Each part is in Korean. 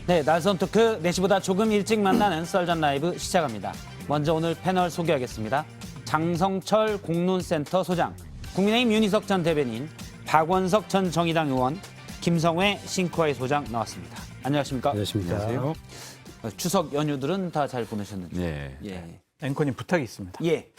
네, 날선 토크 4시보다 조금 일찍 만나는 썰전 라이브 시작합니다. 먼저 오늘 패널 소개하겠습니다. 장성철 공론센터 소장, 국민의힘 윤희석 전 대변인, 박원석 전 정의당 의원, 김성회 싱크와이 소장 나왔습니다. 안녕하십니까? 안녕하십니까? 안녕하세요. 추석 연휴들은 다 잘 보내셨는지. 네. 예. 앵커님 부탁이 있습니다. 예.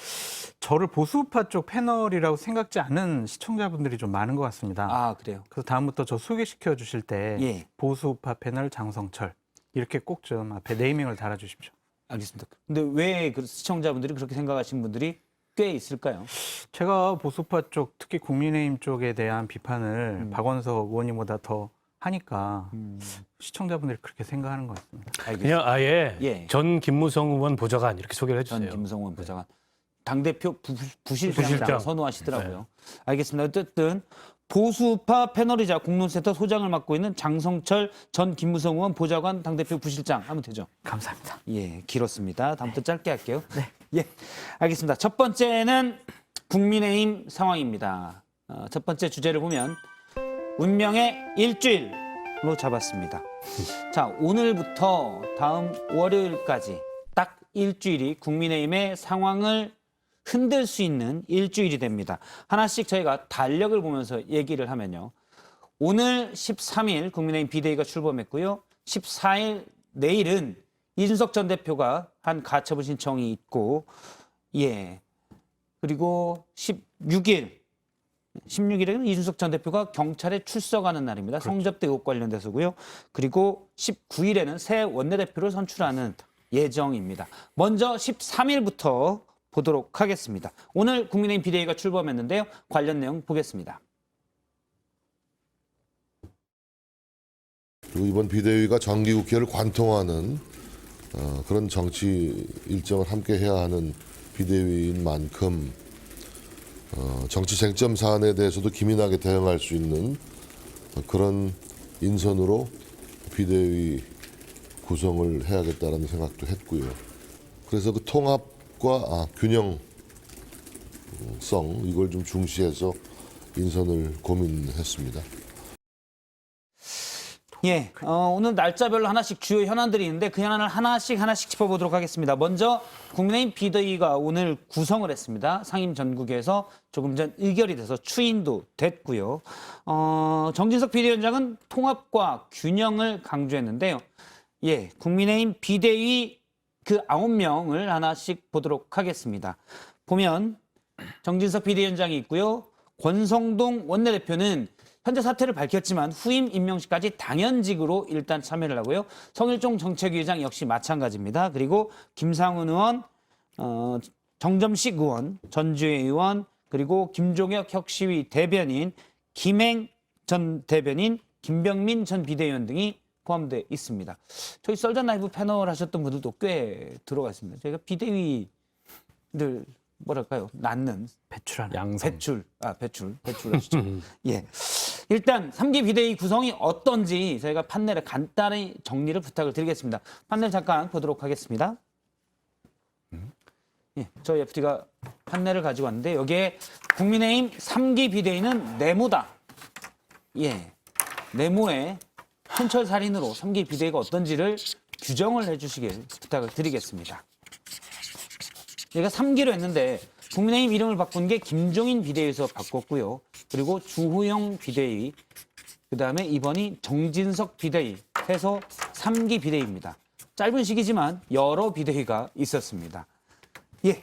저를 보수우파 쪽 패널이라고 생각지 않은 시청자분들이 좀 많은 것 같습니다. 아, 그래요? 그래서 다음부터 저 소개시켜 주실 때 예. 보수우파 패널 장성철 이렇게 꼭 좀 앞에 네이밍을 달아주십시오. 알겠습니다. 근데 왜 시청자분들이 그렇게 생각하시는 분들이 꽤 있을까요? 제가 보수우파 쪽, 특히 국민의힘 쪽에 대한 비판을 박원석 의원님보다 더 하니까 시청자분들이 그렇게 생각하는 것 같습니다. 알겠습니다. 그냥 아예 예. 전 김무성 의원 보좌관 이렇게 소개를 전 해주세요. 김성원 부장관 당대표 부실장이라고 부실장. 선호하시더라고요. 알겠습니다. 어쨌든 보수파 패널이자 공론센터 소장을 맡고 있는 장성철 전 김무성 의원 보좌관 당대표 부실장 하면 되죠. 감사합니다. 예, 길었습니다. 다음부터 짧게 할게요. 네. 예, 알겠습니다. 첫 번째는 국민의힘 상황입니다. 첫 번째 주제를 보면 운명의 일주일로 잡았습니다. 자, 오늘부터 다음 월요일까지 딱 일주일이 국민의힘의 상황을 흔들 수 있는 일주일이 됩니다. 하나씩 저희가 달력을 보면서 얘기를 하면요. 오늘 13일 국민의힘 비대위가 출범했고요. 14일 내일은 이준석 전 대표가 한 가처분 신청이 있고, 예. 그리고 16일에는 이준석 전 대표가 경찰에 출석하는 날입니다. 그렇죠. 성접대 의혹 관련돼서고요. 그리고 19일에는 새 원내대표를 선출하는 예정입니다. 먼저 13일부터 보도록 하겠습니다. 오늘 국민의힘 비대위가 출범했는데요. 관련 내용 보겠습니다. 그리고 이번 비대위가 정기국회를 관통하는 그런 정치 일정을 함께 해야 하는 비대위인 만큼 정치 쟁점 사안에 대해서도 기민하게 대응할 수 있는 그런 인선으로 비대위 구성을 해야겠다라는 생각도 했고요. 그래서 그 통합과 균형성 이걸 좀 중시해서 인선을 고민했습니다. 예, 오늘 날짜별로 하나씩 주요 현안들이 있는데 그 현안을 하나씩 짚어보도록 하겠습니다. 먼저 국민의힘 비대위가 오늘 구성을 했습니다. 상임 전국에서 조금 전 의결이 돼서 추인도 됐고요. 정진석 비대위원장은 통합과 균형을 강조했는데요. 예, 국민의힘 비대위 그 9명을 하나씩 보도록 하겠습니다. 보면 정진석 비대위원장이 있고요. 권성동 원내대표는 현재 사퇴를 밝혔지만 후임 임명식까지 당연직으로 일단 참여를 하고요. 성일종 정책위의장 역시 마찬가지입니다. 그리고 김상훈 의원, 정점식 의원, 전주혜 의원, 그리고 김종혁 혁신위 대변인, 김행 전 대변인, 김병민 전 비대위원 등이 포함되어 있습니다. 저희 썰전 라이브 패널 하셨던 분들도 꽤 들어가 있습니다. 저희가 비대위들 뭐랄까요? 낳는 배출하는. 양성. 배출하시죠. 예. 일단 3기 비대위 구성이 어떤지 저희가 판넬에 간단히 정리를 부탁을 드리겠습니다. 판넬 잠깐 보도록 하겠습니다. 예, 저희 FT가 판넬을 가지고 왔는데 여기에 국민의힘 3기 비대위는 네모다. 예, 네모에 현철살인으로 3기 비대위가 어떤지를 규정을 해주시길 부탁을 드리겠습니다. 얘가 3기로 했는데 국민의힘 이름을 바꾼 게 김종인 비대위에서 바꿨고요. 그리고 주호영 비대위, 그다음에 이번이 정진석 비대위 해서 3기 비대위입니다. 짧은 시기지만 여러 비대위가 있었습니다. 예,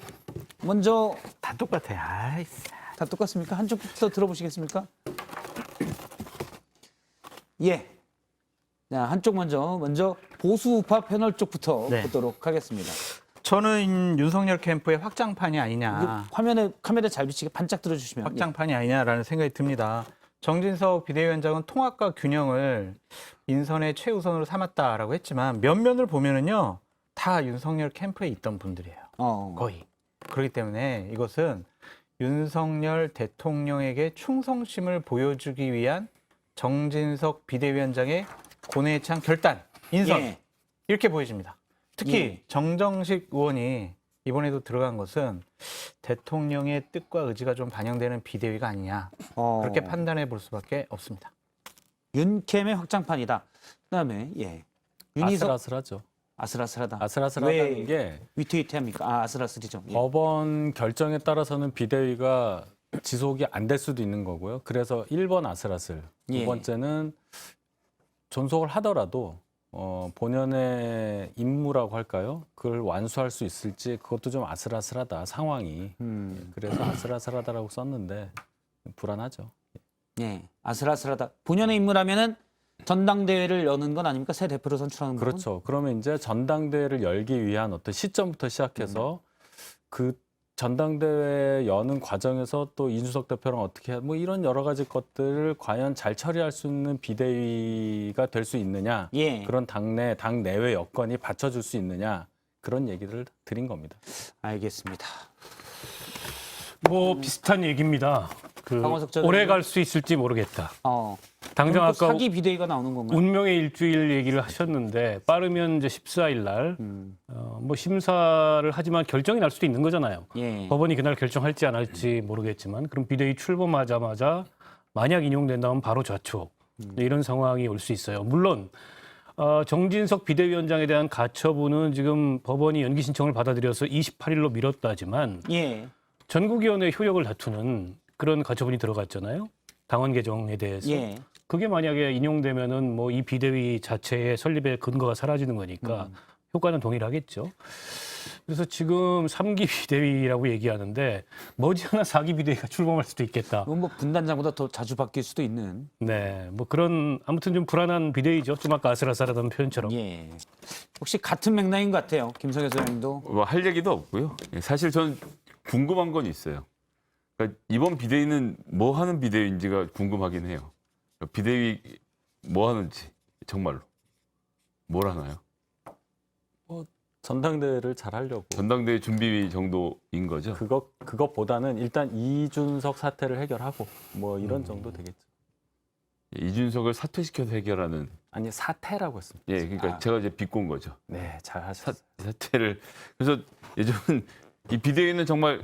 먼저 다 똑같아요. 아이씨. 다 똑같습니까? 한쪽부터 들어보시겠습니까? 예. 자, 한쪽 먼저 보수우파 패널 쪽부터 네. 보도록 하겠습니다. 저는 윤석열 캠프의 확장판이 아니냐. 카메라 잘 비치게 반짝 들어주시면. 확장판이 아니냐라는 생각이 듭니다. 정진석 비대위원장은 통합과 균형을 인선의 최우선으로 삼았다라고 했지만 면면을 보면은요 다 윤석열 캠프에 있던 분들이에요. 거의. 그렇기 때문에 이것은 윤석열 대통령에게 충성심을 보여주기 위한 정진석 비대위원장의 고뇌찬 결단, 인선 예. 이렇게 보여집니다. 특히 예. 정정식 의원이 이번에도 들어간 것은 대통령의 뜻과 의지가 좀 반영되는 비대위가 아니냐 그렇게 판단해 볼 수밖에 없습니다. 윤캠의 확장판이다. 그다음에 예. 윤희석 아슬아슬하죠. 아슬아슬하다. 아슬아슬하다는 왜 게 위태위태합니까? 아, 아슬아슬이죠. 예. 법원 결정에 따라서는 비대위가 지속이 안 될 수도 있는 거고요. 그래서 1번 아슬아슬, 두 예. 번째는 존속을 하더라도 본연의 임무라고 할까요? 그걸 완수할 수 있을지 그것도 좀 아슬아슬하다 상황이. 그래서 아슬아슬하다라고 썼는데 불안하죠. 예, 아슬아슬하다. 본연의 임무라면은 전당대회를 여는 건 아닙니까? 새 대표를 선출하는 부분? 그렇죠. 그러면 이제 전당대회를 열기 위한 어떤 시점부터 시작해서 그 전당대회 여는 과정에서 또 이준석 대표랑 어떻게 뭐 이런 여러 가지 것들을 과연 잘 처리할 수 있는 비대위가 될 수 있느냐, 예. 그런 당 내외 여건이 받쳐줄 수 있느냐 그런 얘기를 드린 겁니다. 알겠습니다. 뭐 비슷한 얘기입니다. 그 강원석 전 오래 의원. 갈 수 있을지 모르겠다. 그럼 당장 또 아까 사기 비대위가 나오는 건가요? 운명의 일주일 얘기를 하셨는데 빠르면 이제 14일 날 뭐 심사를 하지만 결정이 날 수도 있는 거잖아요. 예. 법원이 그날 결정할지 안 할지 모르겠지만 그럼 비대위 출범하자마자 만약 인용된다면 바로 좌초 이런 상황이 올 수 있어요. 물론 정진석 비대위원장에 대한 가처분은 지금 법원이 연기 신청을 받아들여서 28일로 미뤘다지만 예. 전국위원회 효력을 다투는 그런 가처분이 들어갔잖아요. 당원 개정에 대해서. 예. 그게 만약에 인용되면은 뭐 이 비대위 자체의 설립의 근거가 사라지는 거니까 효과는 동일하겠죠. 그래서 지금 3기 비대위라고 얘기하는데 머지않아 4기 비대위가 출범할 수도 있겠다. 이건 뭐 분단장보다 더 자주 바뀔 수도 있는. 네, 뭐 그런 아무튼 좀 불안한 비대위죠. 좀 아까 아슬아슬하다는 표현처럼. 예. 혹시 같은 맥락인 것 같아요. 김성애 소장님도. 뭐 할 얘기도 없고요. 사실 전 궁금한 건 있어요. 그러니까 이번 비대위는 뭐 하는 비대위인지가 궁금하긴 해요. 비대위 뭐 하는지 정말로 뭘 하나요? 전당대회를 잘 하려고. 전당대회 준비 정도인 거죠. 그것보다는 일단 이준석 사태를 해결하고 뭐 이런 정도 되겠죠. 이준석을 사퇴시켜서 해결하는. 아니 사태라고 했습니다. 예, 그러니까 제가 이제 비꼰 거죠. 네, 잘 하셨어요. 사퇴를. 그래서 예전 이 비대위는 정말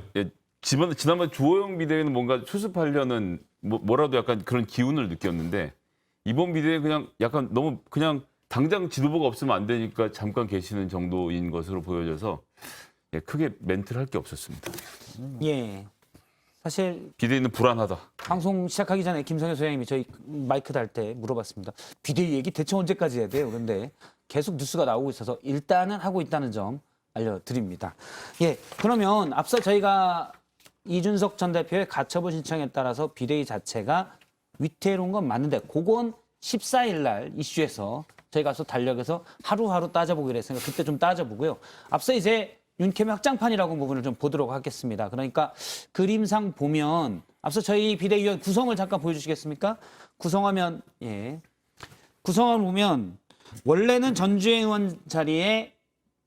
지난번 주호영 비대위는 뭔가 수습하려는 뭐라도 약간 그런 기운을 느꼈는데 이번 비대위는 그냥 약간 너무 그냥 당장 지도부가 없으면 안 되니까 잠깐 계시는 정도인 것으로 보여져서 크게 멘트를 할 게 없었습니다. 예. 사실 비대위는 불안하다. 방송 시작하기 전에 김성애 소장님이 저희 마이크 달 때 물어봤습니다. 비대위 얘기 대체 언제까지 해야 돼요? 그런데 계속 뉴스가 나오고 있어서 일단은 하고 있다는 점 알려드립니다. 예, 그러면 앞서 저희가 이준석 전 대표의 가처분 신청에 따라서 비대위 자체가 위태로운 건 맞는데 그건 14일 날 이슈에서 저희가 또 달력에서 하루하루 따져보기로 했으니까 그때 좀 따져보고요. 앞서 이제 윤케미 확장판이라고 부분을 좀 보도록 하겠습니다. 그러니까 그림상 보면 앞서 저희 비대위원 구성을 잠깐 보여주시겠습니까? 구성하면 예, 구성을 보면 원래는 전주의 의원 자리에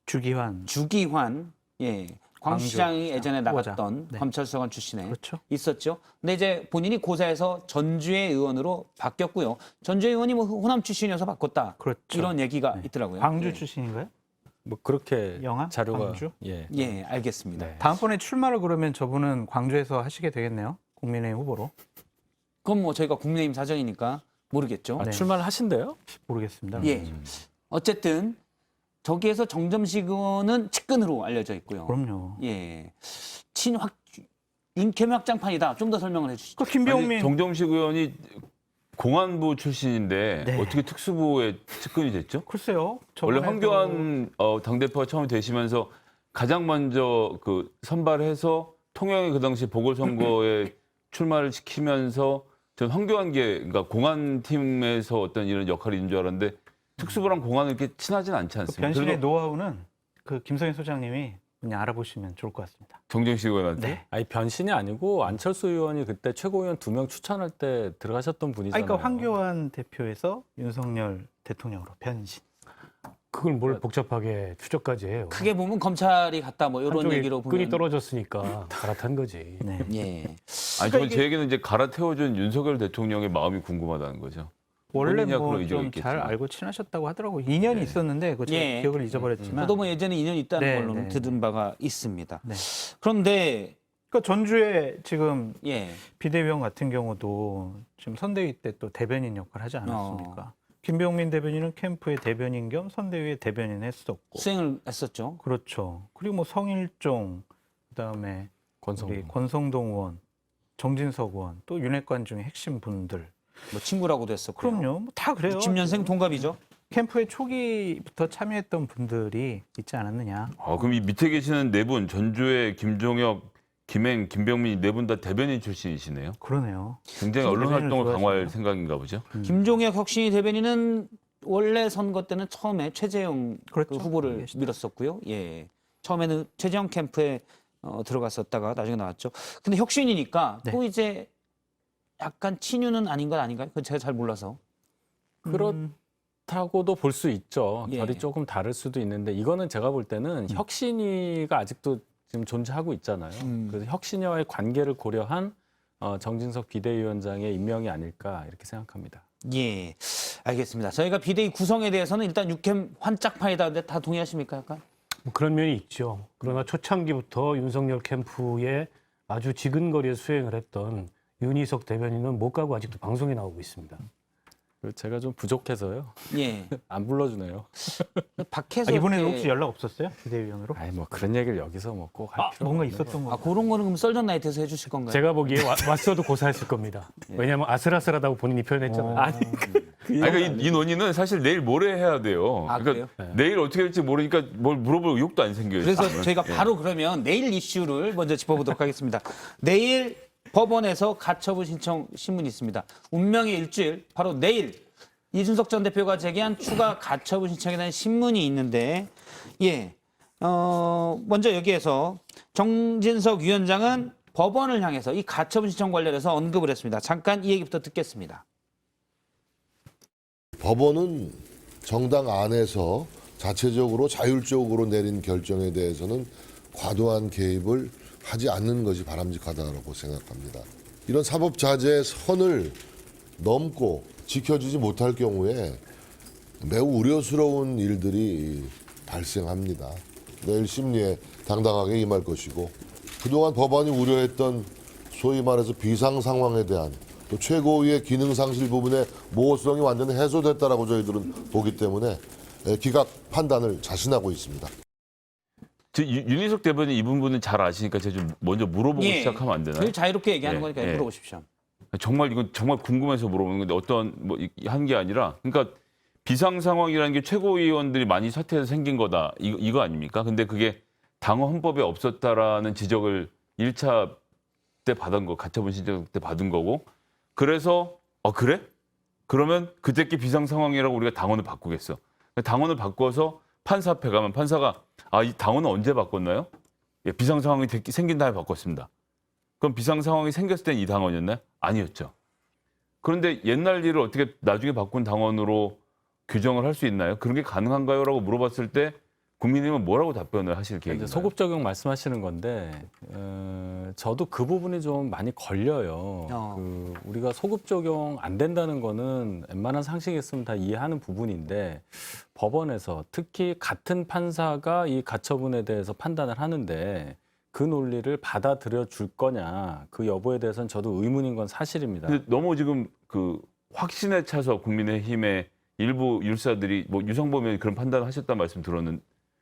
주기환. 주기환 예, 광주시장이 예전에 후보자. 나갔던 네. 검찰수사관 출신에 그렇죠. 있었죠. 근데 이제 본인이 고사해서 전주의 의원으로 바뀌었고요. 전주의 의원이 뭐 호남 출신이어서 바꿨다. 그렇죠. 이런 얘기가 있더라고요. 광주 예. 출신인가요? 뭐 그렇게 영화? 자료가 광주? 예. 예, 알겠습니다. 네. 다음번에 출마를 그러면 저분은 광주에서 하시게 되겠네요. 국민의힘 후보로. 그건 뭐 저희가 국민의힘 사정이니까 모르겠죠. 아, 네. 출마를 하신대요? 모르겠습니다. 예. 어쨌든 저기에서 정점식 의원은 측근으로 알려져 있고요. 그럼요. 예. 친확 윤케미 확장판이다. 좀 더 설명을 해주시죠. 그 김병민 정정식 의원이 공안부 출신인데 네. 어떻게 특수부의 측근이 됐죠? 글쎄요. 원래 저번에도 황교안 당대표가 처음 되시면서 가장 먼저 그 선발해서 통영의 그 당시 보궐선거에 출마를 시키면서 전 황교안계 그러니까 공안팀에서 어떤 이런 역할이 있는 줄 알았는데 특수부랑 공안은 이렇게 친하진 않지 그 않습니까? 변신의 그래서 노하우는 그 김성현 소장님이 그냥 알아보시면 좋을 것 같습니다. 정정식 의원한테 네. 아니 변신이 아니고 안철수 의원이 그때 최고위원 2명 추천할 때 들어가셨던 분이잖아요. 그러니까 황교안 대표에서 윤석열 대통령으로 변신. 그걸 뭘 복잡하게 추적까지 해요. 크게 보면 검찰이 갔다 뭐 이런 한쪽에 얘기로 보면 끈이 떨어졌으니까 갈아탄 거지. 네. 예. 아니 저는 제 얘기는 이제 갈아태워준 윤석열 대통령의 마음이 궁금하다는 거죠. 원래 본인이야 뭐 그런 의지가 좀 잘 있겠지만. 알고 친하셨다고 하더라고요. 인연이 있었는데 그 제가 예. 기억을 잊어버렸지만. 저도 뭐 예전에 인연이 있다는 네, 걸로는 네. 들은 바가 있습니다. 네. 그런데 그러니까 전주에 지금 예. 비대위원 같은 경우도 지금 선대위 때 또 대변인 역할 하지 않았습니까? 김병민 대변인은 캠프의 대변인 겸 선대위의 대변인 했었고. 수행을 했었죠. 그렇죠. 그리고 뭐 성일종, 그다음에 우리 권성동 의원, 정진석 의원, 또 윤핵관 중에 핵심 분들. 뭐 친구라고도 했었고. 그럼요. 뭐다 그래요. 60년생 동갑이죠. 캠프의 초기부터 참여했던 분들이 있지 않았느냐. 그럼 이 밑에 계시는 네 분, 전주의 김종혁, 김행, 김병민 네 분 다 대변인 출신이시네요. 그러네요. 굉장히 언론 대변인을 활동을 강화할 좋아하시네요. 생각인가 보죠. 김종혁 혁신위 대변인은 원래 선거 때는 처음에 최재형 그렇죠. 그 후보를 계시죠. 밀었었고요. 예. 처음에는 최재형 캠프에 들어갔었다가 나중에 나왔죠. 근데 혁신이니까 네. 또 이제 약간 친유는 아닌 건 아닌가요? 그건 제가 잘 몰라서. 그렇다고도 볼 수 있죠. 예. 결이 조금 다를 수도 있는데 이거는 제가 볼 때는 혁신위가 아직도 지금 존재하고 있잖아요. 그래서 혁신위와의 관계를 고려한 정진석 비대위원장의 임명이 아닐까 이렇게 생각합니다. 예. 알겠습니다. 저희가 비대위 구성에 대해서는 일단 육캠 환짝파이다. 근데 다 동의하십니까? 약간? 뭐 그런 면이 있죠. 그러나 초창기부터 윤석열 캠프에 아주 지근거리에 수행을 했던 윤희석 대변인은 못 가고 아직도 방송에 나오고 있습니다. 그리고 제가 좀 부족해서요. 예. 안 불러주네요. 박혜석 이번에는 예. 혹시 연락 없었어요? 비대위원으로? 아니 뭐 그런 얘기를 여기서 뭐 꼭 할 필요 뭔가 없는 있었던 거. 그런 거는 그럼 썰전 나이트에서 해주실 건가요? 제가 보기에 왔어도 고사했을 겁니다. 왜냐하면 아슬아슬하다고 본인이 표현했잖아요. 아니 그러니까 이 논의는 사실 내일 모레 해야 돼요. 아, 그러니까 그래요? 내일 어떻게 될지 모르니까 뭘 물어볼 의욕도 안 생겨요. 그래서 지금은. 저희가 예. 바로 그러면 내일 이슈를 먼저 짚어보도록 하겠습니다. 내일 법원에서 가처분 신청 신문이 있습니다. 운명의 일주일, 바로 내일 이준석 전 대표가 제기한 추가 가처분 신청에 대한 신문이 있는데, 예, 먼저 여기에서 정진석 위원장은 법원을 향해서 이 가처분 신청 관련해서 언급을 했습니다. 잠깐 이 얘기부터 듣겠습니다. 법원은 정당 안에서 자체적으로 자율적으로 내린 결정에 대해서는 과도한 개입을 하지 않는 것이 바람직하다고 생각합니다. 이런 사법자재의 선을 넘고 지켜주지 못할 경우에 매우 우려스러운 일들이 발생합니다. 내일 심리에 당당하게 임할 것이고 그동안 법원이 우려했던 소위 말해서 비상 상황에 대한 또 최고위의 기능 상실 부분의 모호성이 완전히 해소됐다라고 저희들은 보기 때문에 기각 판단을 자신하고 있습니다. 윤희석 대변인 이 부분은 잘 아시니까 제가 좀 먼저 물어보고 예, 시작하면 안 되나요? 그 자유롭게 얘기하는 예, 거니까 예. 물어보십시오. 정말 이건 정말 궁금해서 물어보는 건데 어떤 뭐 한 게 아니라 그러니까 비상 상황이라는 게 최고위원들이 많이 사퇴해서 생긴 거다 이거 아닙니까? 근데 그게 당헌 헌법에 없었다라는 지적을 1차 때 받은 거 가처분 신청 때 받은 거고 그래서 그래? 그러면 그때께 비상 상황이라고 우리가 당헌을 바꾸겠어. 당헌을 바꿔서 판사 앞에 가면 판사가 이 당헌은 언제 바꿨나요? 예, 비상 상황이 생긴 다음에 바꿨습니다. 그럼 비상 상황이 생겼을 땐 이 당헌이었나요? 아니었죠. 그런데 옛날 일을 어떻게 나중에 바꾼 당헌으로 규정을 할 수 있나요? 그런 게 가능한가요? 라고 물어봤을 때 국민의힘은 뭐라고 답변을 하실 이제 계획인가요? 소급 적용 말씀하시는 건데 저도 그 부분이 좀 많이 걸려요. 우리가 소급 적용 안 된다는 거는 웬만한 상식이 있으면 다 이해하는 부분인데 법원에서 특히 같은 판사가 이 가처분에 대해서 판단을 하는데 그 논리를 받아들여 줄 거냐 그 여부에 대해서는 저도 의문인 건 사실입니다. 근데 너무 지금 그 확신에 차서 국민의힘의 일부 율사들이 뭐 유성범 의원이 그런 판단을 하셨다는 말씀 들었는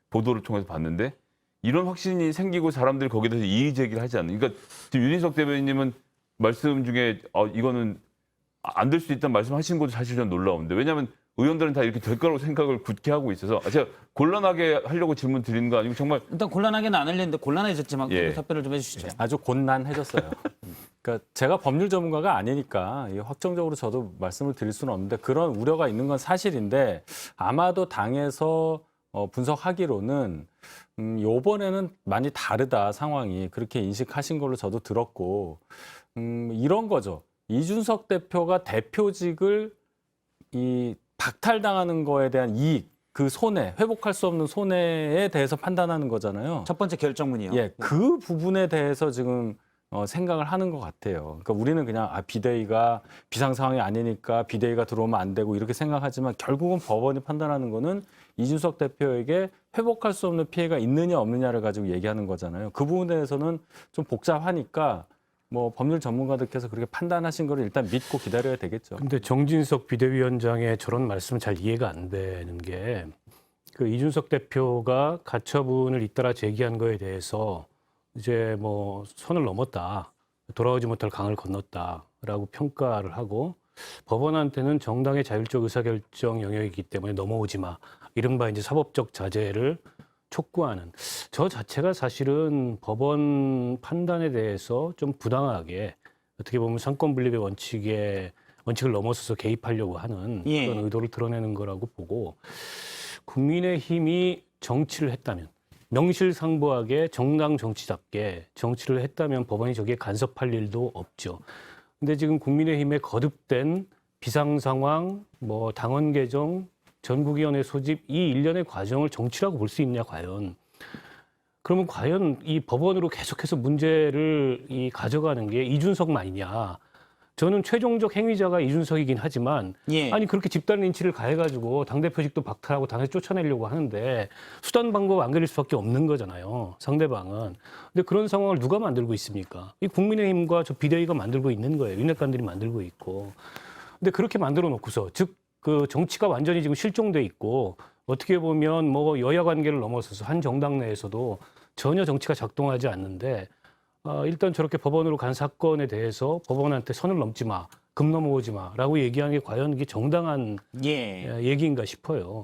보도를 통해서 봤는데 이런 확신이 생기고 사람들이 거기에 대해서 이의 제기를 하지 않는. 그러니까 지금 윤희석 대변인님은 말씀 중에 이거는 안 될 수 있다는 말씀하신 것도 사실 좀 놀라운데 왜냐하면 의원들은 다 이렇게 될 거라고 생각을 굳게 하고 있어서 제가 곤란하게 하려고 질문 드리는 거 아니고 정말 일단 곤란하게는 안 하려는데 곤란해졌지만 예. 답변을 좀 해주시죠. 아주 곤란해졌어요. 그러니까 제가 법률 전문가가 아니니까 확정적으로 저도 말씀을 드릴 수는 없는데 그런 우려가 있는 건 사실인데 아마도 당에서 분석하기로는 요번에는 많이 다르다 상황이 그렇게 인식하신 걸로 저도 들었고 이런 거죠. 이준석 대표가 대표직을 박탈당하는 거에 대한 이익, 그 손해, 회복할 수 없는 손해에 대해서 판단하는 거잖아요. 첫 번째 결정문이요. 예, 그 부분에 대해서 지금 생각을 하는 것 같아요. 그러니까 우리는 그냥 비대위가 비상 상황이 아니니까 비대위가 들어오면 안 되고 이렇게 생각하지만 결국은 법원이 판단하는 거는 이준석 대표에게 회복할 수 없는 피해가 있느냐 없느냐를 가지고 얘기하는 거잖아요. 그 부분에 대해서는 좀 복잡하니까 뭐 법률 전문가들께서 그렇게 판단하신 거를 일단 믿고 기다려야 되겠죠. 근데 정진석 비대위원장의 저런 말씀은 잘 이해가 안 되는 게 그 이준석 대표가 가처분을 잇따라 제기한 거에 대해서 이제 뭐 선을 넘었다, 돌아오지 못할 강을 건넜다라고 평가를 하고 법원한테는 정당의 자율적 의사결정 영역이기 때문에 넘어오지 마, 이른바 이제 사법적 자제를 촉구하는 저 자체가 사실은 법원 판단에 대해서 좀 부당하게 어떻게 보면 상권 분립의 원칙을 넘어서서 개입하려고 하는 예. 그런 의도를 드러내는 거라고 보고, 국민의힘이 정치를 했다면, 명실상부하게 정당 정치답게 정치를 했다면 법원이 저기에 간섭할 일도 없죠. 근데 지금 국민의힘의 거듭된 비상 상황, 뭐 당원 개정, 전국위원회 소집, 이 일련의 과정을 정치라고 볼 수 있냐 과연? 그러면 과연 이 법원으로 계속해서 문제를 가져가는 게 이준석만이냐? 저는 최종적 행위자가 이준석이긴 하지만 예. 아니 그렇게 집단 린치를 가해가지고 당대표직도 박탈하고 당에서 쫓아내려고 하는데 수단 방법 안 그릴 수밖에 없는 거잖아요. 상대방은. 근데 그런 상황을 누가 만들고 있습니까? 이 국민의힘과 저 비대위가 만들고 있는 거예요. 윤핵관들이 만들고 있고. 근데 그렇게 만들어 놓고서 즉 그 정치가 완전히 지금 실종돼 있고 어떻게 보면 뭐 여야 관계를 넘어서서 한 정당 내에서도 전혀 정치가 작동하지 않는데 일단 저렇게 법원으로 간 사건에 대해서 법원한테 선을 넘지 마, 금 넘어오지 마라고 얘기하는 게 과연 이게 정당한 예. 얘기인가 싶어요.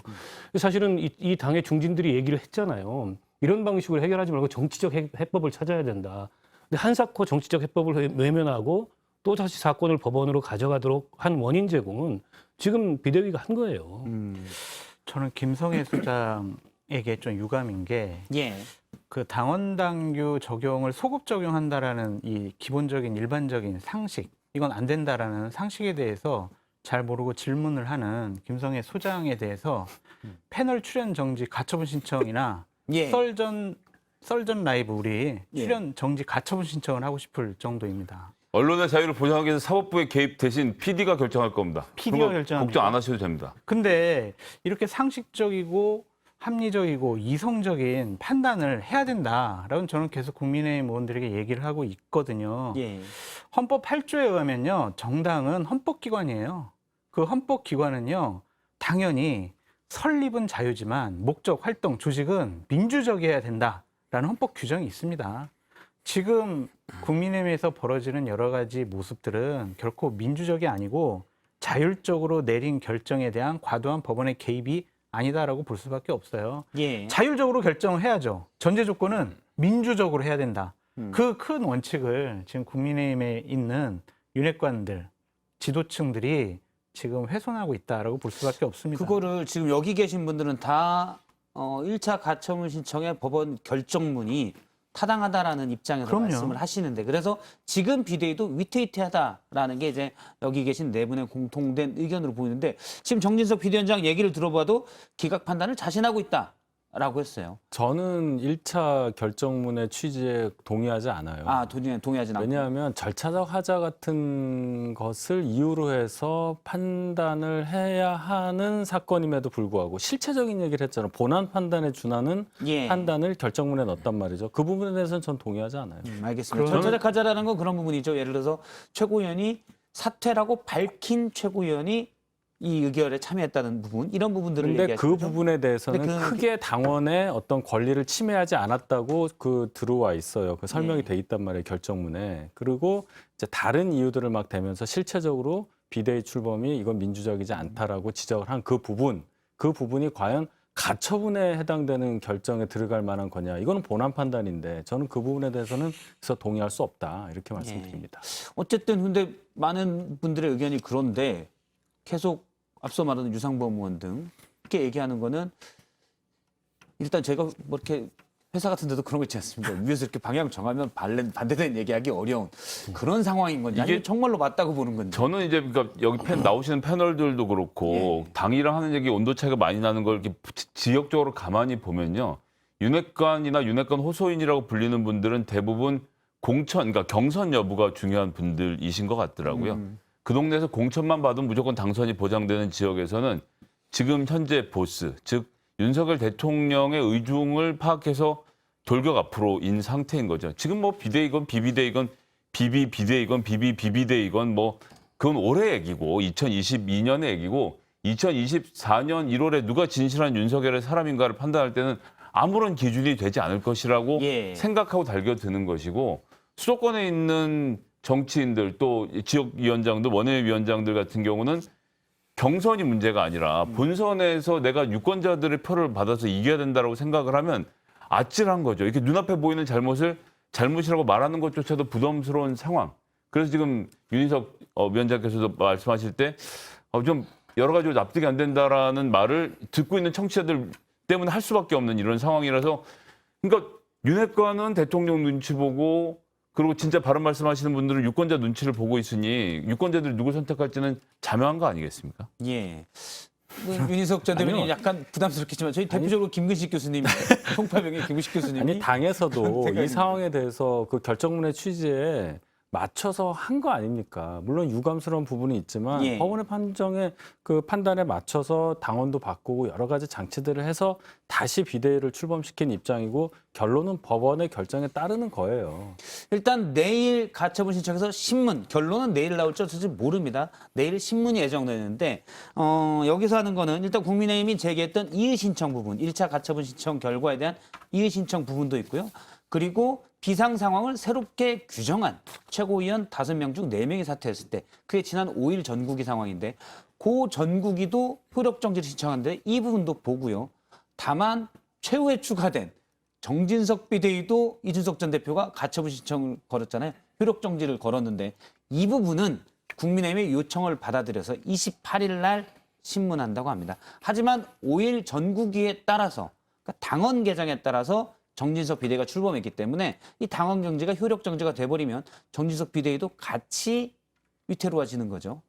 사실은 이 당의 중진들이 얘기를 했잖아요. 이런 방식으로 해결하지 말고 정치적 해법을 찾아야 된다. 근데 한사코 정치적 해법을 외면하고 또 다시 사건을 법원으로 가져가도록 한 원인 제공은 지금 비대위가 한 거예요. 저는 김성애 소장에게 좀 유감인 게 예. 그 당원 당규 적용을 소급 적용한다라는 이 기본적인 일반적인 상식, 이건 안 된다라는 상식에 대해서 잘 모르고 질문을 하는 김성애 소장에 대해서 패널 출연 정지 가처분 신청이나 예. 썰전 라이브 우리 예. 출연 정지 가처분 신청을 하고 싶을 정도입니다. 언론의 자유를 보장하기 위해서 사법부의 개입 대신 PD가 결정할 겁니다. PD가 그런 거 결정합니다. 걱정 안 하셔도 됩니다. 근데 이렇게 상식적이고 합리적이고 이성적인 판단을 해야 된다라고 저는 계속 국민의힘 의원들에게 얘기를 하고 있거든요. 예. 헌법 8조에 의하면요, 정당은 헌법기관이에요. 그 헌법기관은요, 당연히 설립은 자유지만 목적, 활동, 조직은 민주적이어야 된다라는 헌법 규정이 있습니다. 지금 국민의힘에서 벌어지는 여러 가지 모습들은 결코 민주적이 아니고 자율적으로 내린 결정에 대한 과도한 법원의 개입이 아니다라고 볼 수밖에 없어요. 예. 자율적으로 결정해야죠. 전제 조건은 민주적으로 해야 된다. 그 큰 원칙을 지금 국민의힘에 있는 윤핵관들, 지도층들이 지금 훼손하고 있다라고 볼 수밖에 없습니다. 그거를 지금 여기 계신 분들은 다 1차 가처분 신청의 법원 결정문이 타당하다라는 입장에서 그럼요. 말씀을 하시는데, 그래서 지금 비대위도 위태위태하다라는 게 이제 여기 계신 네 분의 공통된 의견으로 보이는데, 지금 정진석 비대위원장 얘기를 들어봐도 기각 판단을 자신하고 있다라고 했어요. 저는 1차 결정문의 취지에 동의하지 않아요. 아, 동의하지 않고. 왜냐하면 절차적 하자 같은 것을 이유로 해서 판단을 해야 하는 사건임에도 불구하고 실체적인 얘기를 했잖아요. 본안 판단에 준하는 예. 판단을 결정문에 넣었단 말이죠. 그 부분에 대해서는 전 동의하지 않아요. 알겠습니다. 절차적 하자라는 건 그런 부분이죠. 예를 들어서 최고위원이 사퇴라고 밝힌 최고위원이 이 의결에 참여했다는 부분, 이런 부분들을 근데 얘기하시죠. 그 부분에 대해서는 근데 크게 당원의 어떤 권리를 침해하지 않았다고 들어와 있어요. 그 설명이 돼 있단 말이에요, 결정문에. 그리고 이제 다른 이유들을 막 대면서 실체적으로 비대위 출범이 이건 민주적이지 않다라고 지적을 한 그 부분이 과연 가처분에 해당되는 결정에 들어갈 만한 거냐. 이거는 본안 판단인데 저는 그 부분에 대해서는 그래서 동의할 수 없다. 이렇게 말씀드립니다. 어쨌든 근데 많은 분들의 의견이 그런데 계속 앞서 말하는 유상범 의원 등 이렇게 얘기하는 거는, 일단 제가 뭐 이렇게 회사 같은 데도 그런 거 있지 않습니까? 위에서 이렇게 방향 정하면 반대되는 얘기하기 어려운 그런 상황인 건지, 아니면 정말로 맞다고 보는 건지. 저는 이제 그러니까 여기 나오시는 패널들도 그렇고 당이랑 하는 얘기 온도 차이가 많이 나는 걸 이렇게 지역적으로 가만히 보면요. 윤핵관이나 윤핵관 호소인이라고 불리는 분들은 대부분 공천, 그러니까 경선 여부가 중요한 분들이신 것 같더라고요. 그 동네에서 공천만 받으면 무조건 당선이 보장되는 지역에서는 지금 현재 보스, 즉 윤석열 대통령의 의중을 파악해서 돌격 앞으로인 상태인 거죠. 지금 뭐 비대위건 비비대위건 비대이건 비대이건 뭐 그건 올해 얘기고 2022년의 얘기고 2024년 1월에 누가 진실한 윤석열의 사람인가를 판단할 때는 아무런 기준이 되지 않을 것이라고 예. 생각하고 달겨드는 것이고 수도권에 있는 정치인들 또 지역위원장들 원외위원장들 같은 경우는 경선이 문제가 아니라 본선에서 내가 유권자들의 표를 받아서 이겨야 된다고 생각을 하면 아찔한 거죠. 이렇게 눈앞에 보이는 잘못을 잘못이라고 말하는 것조차도 부담스러운 상황. 그래서 지금 윤희석 위원장께서도 말씀하실 때 좀 여러 가지로 납득이 안 된다라는 말을 듣고 있는 청취자들 때문에 할 수밖에 없는 이런 상황이라서 그러니까 윤핵관은 대통령 눈치 보고 그리고 진짜 바른 말씀하시는 분들은 유권자 눈치를 보고 있으니 유권자들이 누굴 선택할지는 자명한 거 아니겠습니까? 예. 윤희석 전 대변인 약간 부담스럽겠지만 저희 대표적으로 김근식 교수님, 통팔병의 김근식 교수님이 아니 당에서도 이 생각이 상황에 대해서 그 결정문의 취지에 맞춰서 한 거 아닙니까? 물론 유감스러운 부분이 있지만 예. 법원의 판정에 그 판단에 맞춰서 당원도 바꾸고 여러 가지 장치들을 해서 다시 비대위를 출범시킨 입장이고 결론은 법원의 결정에 따르는 거예요. 일단 내일 가처분 신청해서 신문, 결론은 내일 나올지 어쩔지 모릅니다. 내일 신문이 예정되는데 여기서 하는 거는 일단 국민의힘이 제기했던 이의 신청 부분, 1차 가처분 신청 결과에 대한 이의 신청 부분도 있고요. 그리고 비상 상황을 새롭게 규정한 최고위원 5명 중 4명이 사퇴했을 때 그게 지난 5일 전국위 상황인데 그 전국위도 효력 정지를 신청하는데 이 부분도 보고요. 다만 최후에 추가된 정진석 비대위도 이준석 전 대표가 가처분 신청을 걸었잖아요. 효력 정지를 걸었는데 이 부분은 국민의힘의 요청을 받아들여서 28일 날 신문한다고 합니다. 하지만 5일 전국위에 따라서 그러니까 당원 개정에 따라서 정진석 비대위가 출범했기 때문에 이 당원 정지가 효력 정지가 돼버리면 정진석 비대위도 같이 위태로워지는 거죠.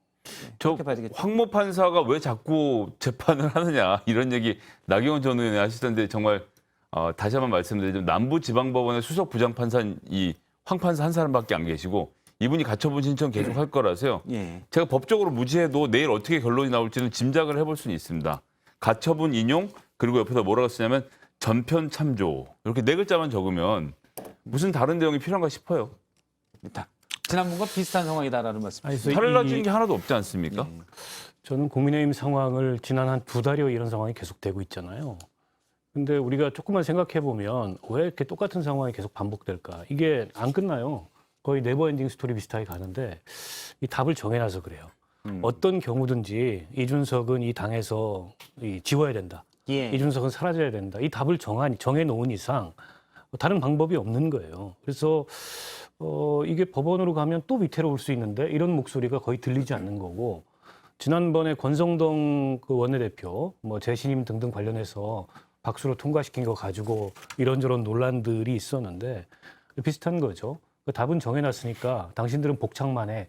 저 그렇게 봐야 되겠죠. 황모 판사가 왜 자꾸 재판을 하느냐 이런 얘기 나경원 전 의원이 하시던데 정말 다시 한번 말씀드리자면 남부지방법원의 수석 부장판사는 이 황 판사 한 사람밖에 안 계시고 이분이 가처분 신청 계속 할 거라서요. 예. 제가 법적으로 무죄해도 내일 어떻게 결론이 나올지는 짐작을 해볼 수는 있습니다. 가처분 인용 그리고 옆에다 뭐라고 쓰냐면 전편 참조 이렇게 4글자만 적으면 무슨 다른 내용이 필요한가 싶어요. 일단 지난번과 비슷한 상황이다라는 말씀. 아니, 그래서 달라진 게 하나도 없지 않습니까? 저는 국민의힘 상황을 지난 한 2달여 이런 상황이 계속되고 있잖아요. 근데 우리가 조금만 생각해 보면 왜 이렇게 똑같은 상황이 계속 반복될까? 이게 안 끝나요. 거의 네버엔딩 스토리 비슷하게 가는데 이 답을 정해놔서 그래요. 어떤 경우든지 이준석은 이 당에서 지워야 된다. 예. 이준석은 사라져야 된다. 이 답을 정해놓은 이상 다른 방법이 없는 거예요. 그래서 이게 법원으로 가면 또 위태로울 수 있는데 이런 목소리가 거의 들리지 않는 거고 지난번에 권성동 그 원내대표 뭐 재신임 등등 관련해서 박수로 통과시킨 거 가지고 이런저런 논란들이 있었는데 비슷한 거죠. 그 답은 정해놨으니까 당신들은 복창만 해.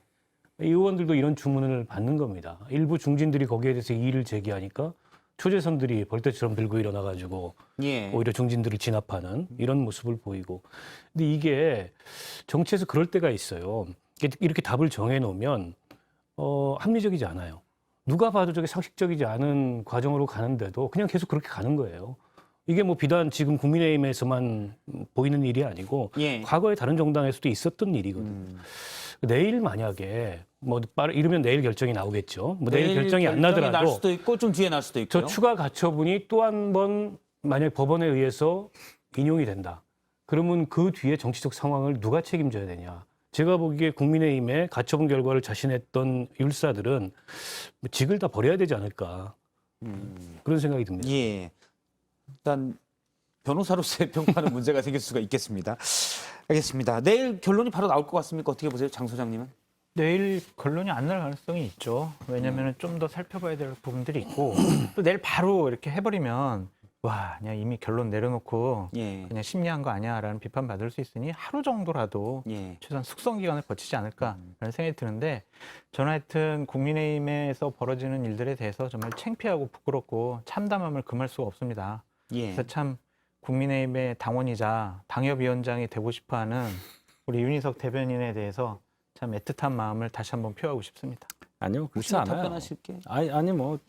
이 의원들도 이런 주문을 받는 겁니다. 일부 중진들이 거기에 대해서 이의를 제기하니까 초재선들이 벌떼처럼 들고 일어나가지고 예. 오히려 중진들을 진압하는 이런 모습을 보이고. 근데 이게 정치에서 그럴 때가 있어요. 이렇게 답을 정해놓으면 합리적이지 않아요. 누가 봐도 저게 상식적이지 않은 과정으로 가는데도 그냥 계속 그렇게 가는 거예요. 이게 뭐 비단 지금 국민의힘에서만 보이는 일이 아니고 예. 과거에 다른 정당에서도 있었던 일이거든요. 내일 만약에 뭐 이르면 내일 결정이 나오겠죠. 뭐 내일 결정이 안 날 나더라도 수도 있고 좀 뒤에 날 수도 있고요. 저 추가 가처분이 또 한 번 만약 법원에 의해서 인용이 된다. 그러면 그 뒤에 정치적 상황을 누가 책임져야 되냐. 제가 보기에 국민의힘의 가처분 결과를 자신했던 율사들은 직을 다 버려야 되지 않을까. 그런 생각이 듭니다. 예. 일단 변호사로서의 평가는 문제가 생길 수가 있겠습니다. 알겠습니다. 내일 결론이 바로 나올 것 같습니까? 어떻게 보세요, 장 소장님은? 내일 결론이 안 날 가능성이 있죠. 왜냐하면 좀 더 살펴봐야 될 부분들이 있고 또 내일 바로 이렇게 해버리면 와 그냥 이미 결론 내려놓고 예. 그냥 심리한 거 아니야라는 비판 받을 수 있으니 하루 정도라도 예. 최소한 숙성 기간을 거치지 않을까라는 생각이 드는데 저는 하여튼 국민의힘에서 벌어지는 일들에 대해서 정말 창피하고 부끄럽고 참담함을 금할 수가 없습니다. 예. 그래서 참 국민의힘의 당원이자 당협위원장이 되고 싶어하는 우리 윤희석 대변인에 대해서 참 애틋한 마음을 다시 한번 표하고 싶습니다. 아니요, 그렇지 혹시나 않아요. 답변하실게. 아니 뭐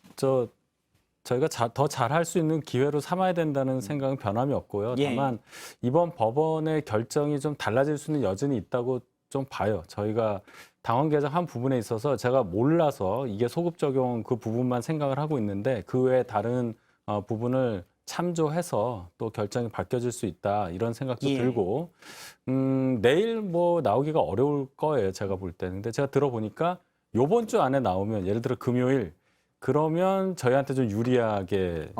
저희가 더 잘할 수 있는 기회로 삼아야 된다는 생각은 변함이 없고요. 예. 다만 이번 법원의 결정이 좀 달라질 수는 여전히 있다고 좀 봐요. 저희가 당원 개정 한 부분에 있어서 제가 몰라서 이게 소급 적용 그 부분만 생각을 하고 있는데 그 외에 다른 부분을 참조해서 또 결정이 바뀌어질 수 있다 이런 생각도 예. 들고 내일 뭐 나오기가 어려울 거예요. 제가 볼 때는. 근데 제가 들어보니까 요번 주 안에 나오면 예를 들어 금요일 그러면 저희한테 좀 유리하게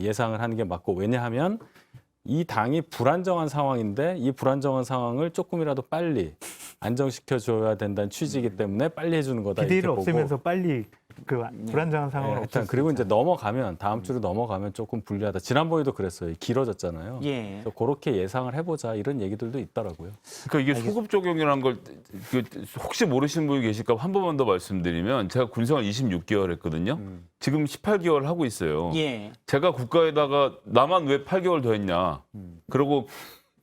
예상을 하는 게 맞고 왜냐하면 이 당이 불안정한 상황인데 이 불안정한 상황을 조금이라도 빨리 안정시켜줘야 된다는 취지이기 때문에 빨리 해주는 거다 이렇게 비대위를 보고 없애면서 빨리 그 불안정한 상황을 네, 없앨 일단 수 그리고 있다. 이제 넘어가면 다음 주로 넘어가면 조금 불리하다. 지난번에도 그랬어요. 길어졌잖아요. 예. 그래서 그렇게 예상을 해보자 이런 얘기들도 있더라고요. 그러니까 이게 소급 적용이라는 걸 혹시 모르시는 분이 계실까 한 번만 더 말씀드리면 제가 군생활 26개월 했거든요. 지금 18개월 하고 있어요. 예. 제가 국가에다가 나만 왜 8개월 더 했냐. 그리고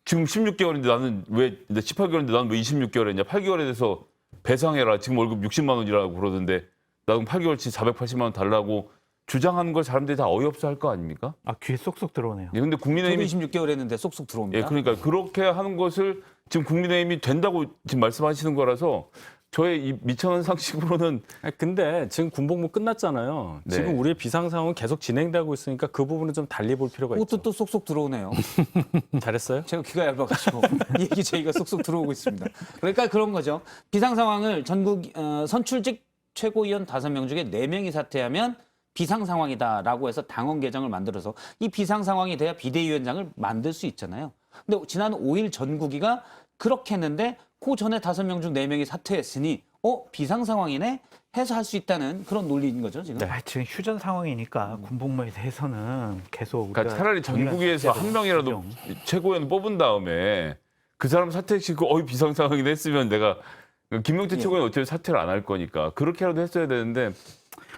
지금 16개월인데 나는 왜 18개월인데 나는 왜 26개월 했냐. 8개월에 대해서 배상해라. 지금 월급 60만 원이라고 그러던데 나는 8개월치 480만 원 달라고 주장하는 걸 사람들이 다 어이없어 할 거 아닙니까? 아, 귀에 쏙쏙 들어오네요. 예, 근데 저도 국민의힘이 26개월 했는데 쏙쏙 들어옵니다. 예, 그러니까 그렇게 하는 것을 지금 국민의힘이 된다고 지금 말씀하시는 거라서 저의 이 미천한 상식으로는 아니, 근데 지금 군복무 끝났잖아요. 네. 지금 우리의 비상 상황은 계속 진행되고 있으니까 그 부분은 좀 달리 볼 필요가 그것도 있죠. 또 쏙쏙 들어오네요. 잘했어요? 제가 귀가 얇아가지고 이 얘기 저희가 쏙쏙 들어오고 있습니다. 그러니까 그런 거죠. 비상 상황을 전국 선출직 최고위원 5명 중에 4명이 사퇴하면 비상 상황이다라고 해서 당원 개정을 만들어서 이 비상 상황이 돼야 비대위원장을 만들 수 있잖아요. 근데 지난 5일 전국위가 그렇게 했는데 그 전에 5명 중 4명이 사퇴했으니 비상 상황이네 해서 할 수 있다는 그런 논리인 거죠 지금. 아, 지금 휴전 상황이니까 군복무에 대해서는 계속 그러니까 우리가 차라리 전국에서 한 명이라도 최고위원 뽑은 다음에 그 사람 사퇴시키고 비상 상황이 했으면 내가 김명태 최고위원 어차피 사퇴를 안 할 거니까 그렇게라도 했어야 되는데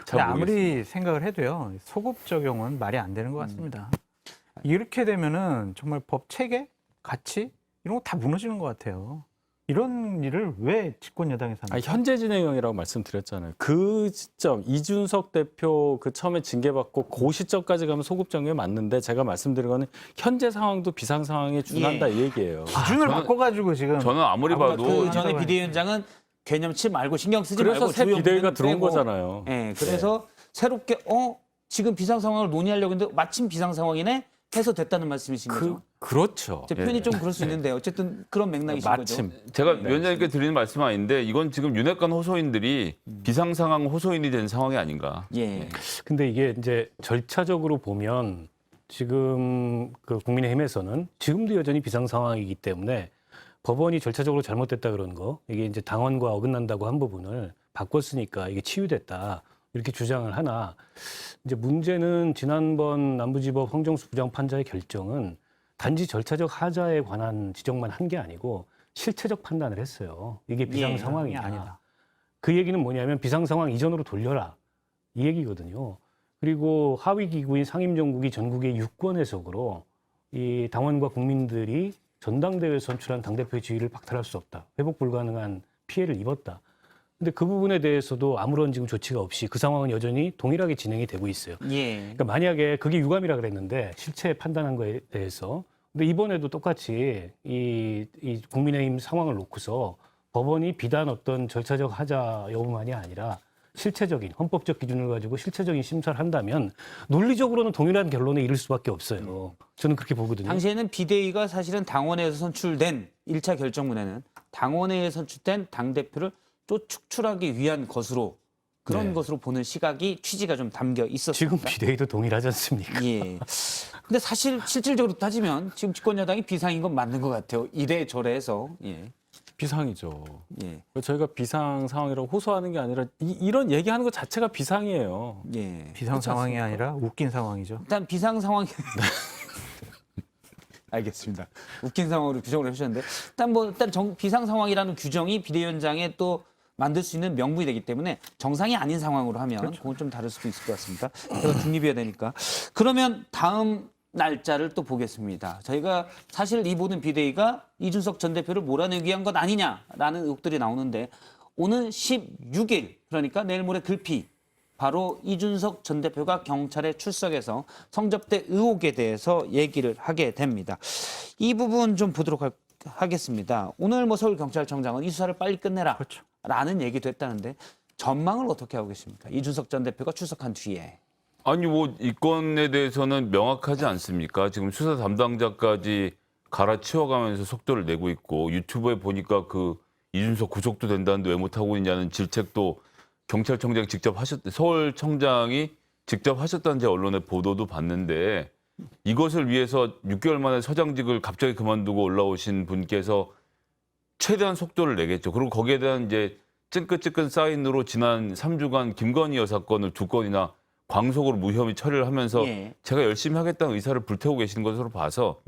잘 근데 모르겠습니다. 아무리 생각을 해도요. 소급 적용은 말이 안 되는 것 같습니다. 이렇게 되면은 정말 법 체계, 가치 이런 거 다 무너지는 것 같아요. 이런 일을 왜 집권 여당에서 합니까? 아니, 현재 진행형이라고 말씀드렸잖아요. 그 시점 이준석 대표 그 처음에 징계받고 그 시점까지 가면 소급 적용이 맞는데 제가 말씀드린 거는 현재 상황도 비상 상황에 준한다 이 얘기예요. 기준을 바꿔가지고 지금 저는 아무리 아무나 봐도 그 전에 비대위원장은 개념치 말고 신경 쓰지 그래서 말고 새 주요 비대위가 문제는 들어온 빼고. 거잖아요. 예, 그래서 새롭게 지금 비상 상황을 논의하려고 했는데 마침 비상 상황이네 해서 됐다는 말씀이신 거죠. 그렇죠. 제 표현이 좀 그럴 수 있는데 어쨌든 그런 맥락이신 마침. 거죠. 제가 위원장님께 드리는 말씀은 아닌데 이건 지금 윤핵관 호소인들이 비상 상황 호소인이 된 상황이 아닌가. 예. 근데 이게 이제 절차적으로 보면 지금 그 국민의힘에서는 지금도 여전히 비상 상황이기 때문에 법원이 절차적으로 잘못됐다 그런 거 이게 이제 당원과 어긋난다고 한 부분을 바꿨으니까 이게 치유됐다 이렇게 주장을 하나 이제 문제는 지난번 남부지법 황정수 부장판사의 결정은 단지 절차적 하자에 관한 지적만 한 게 아니고 실체적 판단을 했어요. 이게 비상 예, 상황이냐. 아니다. 그 얘기는 뭐냐면 비상 상황 이전으로 돌려라 이 얘기거든요. 그리고 하위 기구인 상임정국이 전국의 유권 해석으로 이 당원과 국민들이 전당대회 선출한 당대표의 지위를 박탈할 수 없다. 회복 불가능한 피해를 입었다. 근데 그 부분에 대해서도 아무런 지금 조치가 없이 그 상황은 여전히 동일하게 진행이 되고 있어요. 예. 그러니까 만약에 그게 유감이라 그랬는데 실체 판단한 거에 대해서 근데 이번에도 똑같이 이 국민의힘 상황을 놓고서 법원이 비단 어떤 절차적 하자 여부만이 아니라 실체적인 헌법적 기준을 가지고 실체적인 심사를 한다면 논리적으로는 동일한 결론에 이를 수밖에 없어요. 저는 그렇게 보거든요. 당시에는 비대위가 사실은 당원회에서 선출된 1차 결정문에는 당원회에 선출된 당대표를 또 축출하기 위한 것으로 그런 것으로 보는 시각이 취지가 좀 담겨 있었습니다. 지금 비대위도 동일하지 않습니까? 예. 근데 사실 실질적으로 따지면 지금 집권 여당이 비상인 건 맞는 것 같아요. 이래저래해서. 예. 비상이죠. 예. 저희가 비상 상황이라고 호소하는 게 아니라 이런 얘기하는 것 자체가 비상이에요. 예. 비상 그렇지 상황이 않습니까? 아니라 웃긴 상황이죠. 일단 비상 상황이 알겠습니다. 웃긴 상황으로 규정을 해주셨는데 일단 비상 상황이라는 규정이 비대위원장에 또 만들 수 있는 명분이 되기 때문에 정상이 아닌 상황으로 하면 그건 좀 다를 수도 있을 것 같습니다. 제가 중립이어야 되니까. 그러면 다음 날짜를 또 보겠습니다. 저희가 사실 이 모든 비대위가 이준석 전 대표를 몰아내기 위한 것 아니냐라는 의혹들이 나오는데 오는 16일 그러니까 내일 모레 글피 바로 이준석 전 대표가 경찰에 출석해서 성접대 의혹에 대해서 얘기를 하게 됩니다. 이 부분 좀 보도록 하겠습니다. 오늘 뭐 서울경찰청장은 이 수사를 빨리 끝내라 그렇죠. 라는 얘기도 했다는데 전망을 어떻게 하고 계십니까? 이준석 전 대표가 출석한 뒤에. 아니 뭐 이 건에 대해서는 명확하지 않습니까? 지금 수사 담당자까지 갈아치워가면서 속도를 내고 있고 유튜브에 보니까 그 이준석 구속도 된다는데 왜 못하고 있냐는 질책도 경찰청장 직접 서울청장이 직접 하셨다는 제 언론의 보도도 봤는데 이것을 위해서 6개월 만에 서장직을 갑자기 그만두고 올라오신 분께서 최대한 속도를 내겠죠. 그리고 거기에 대한 이제 ጭ끈ጭ끈 사인으로 지난 3주간 김건희 여사 건을 2건이나 광속으로 무혐의 처리를 하면서 예. 제가 열심히 하겠다는 의사를 불태우고 계신 것으로 봐서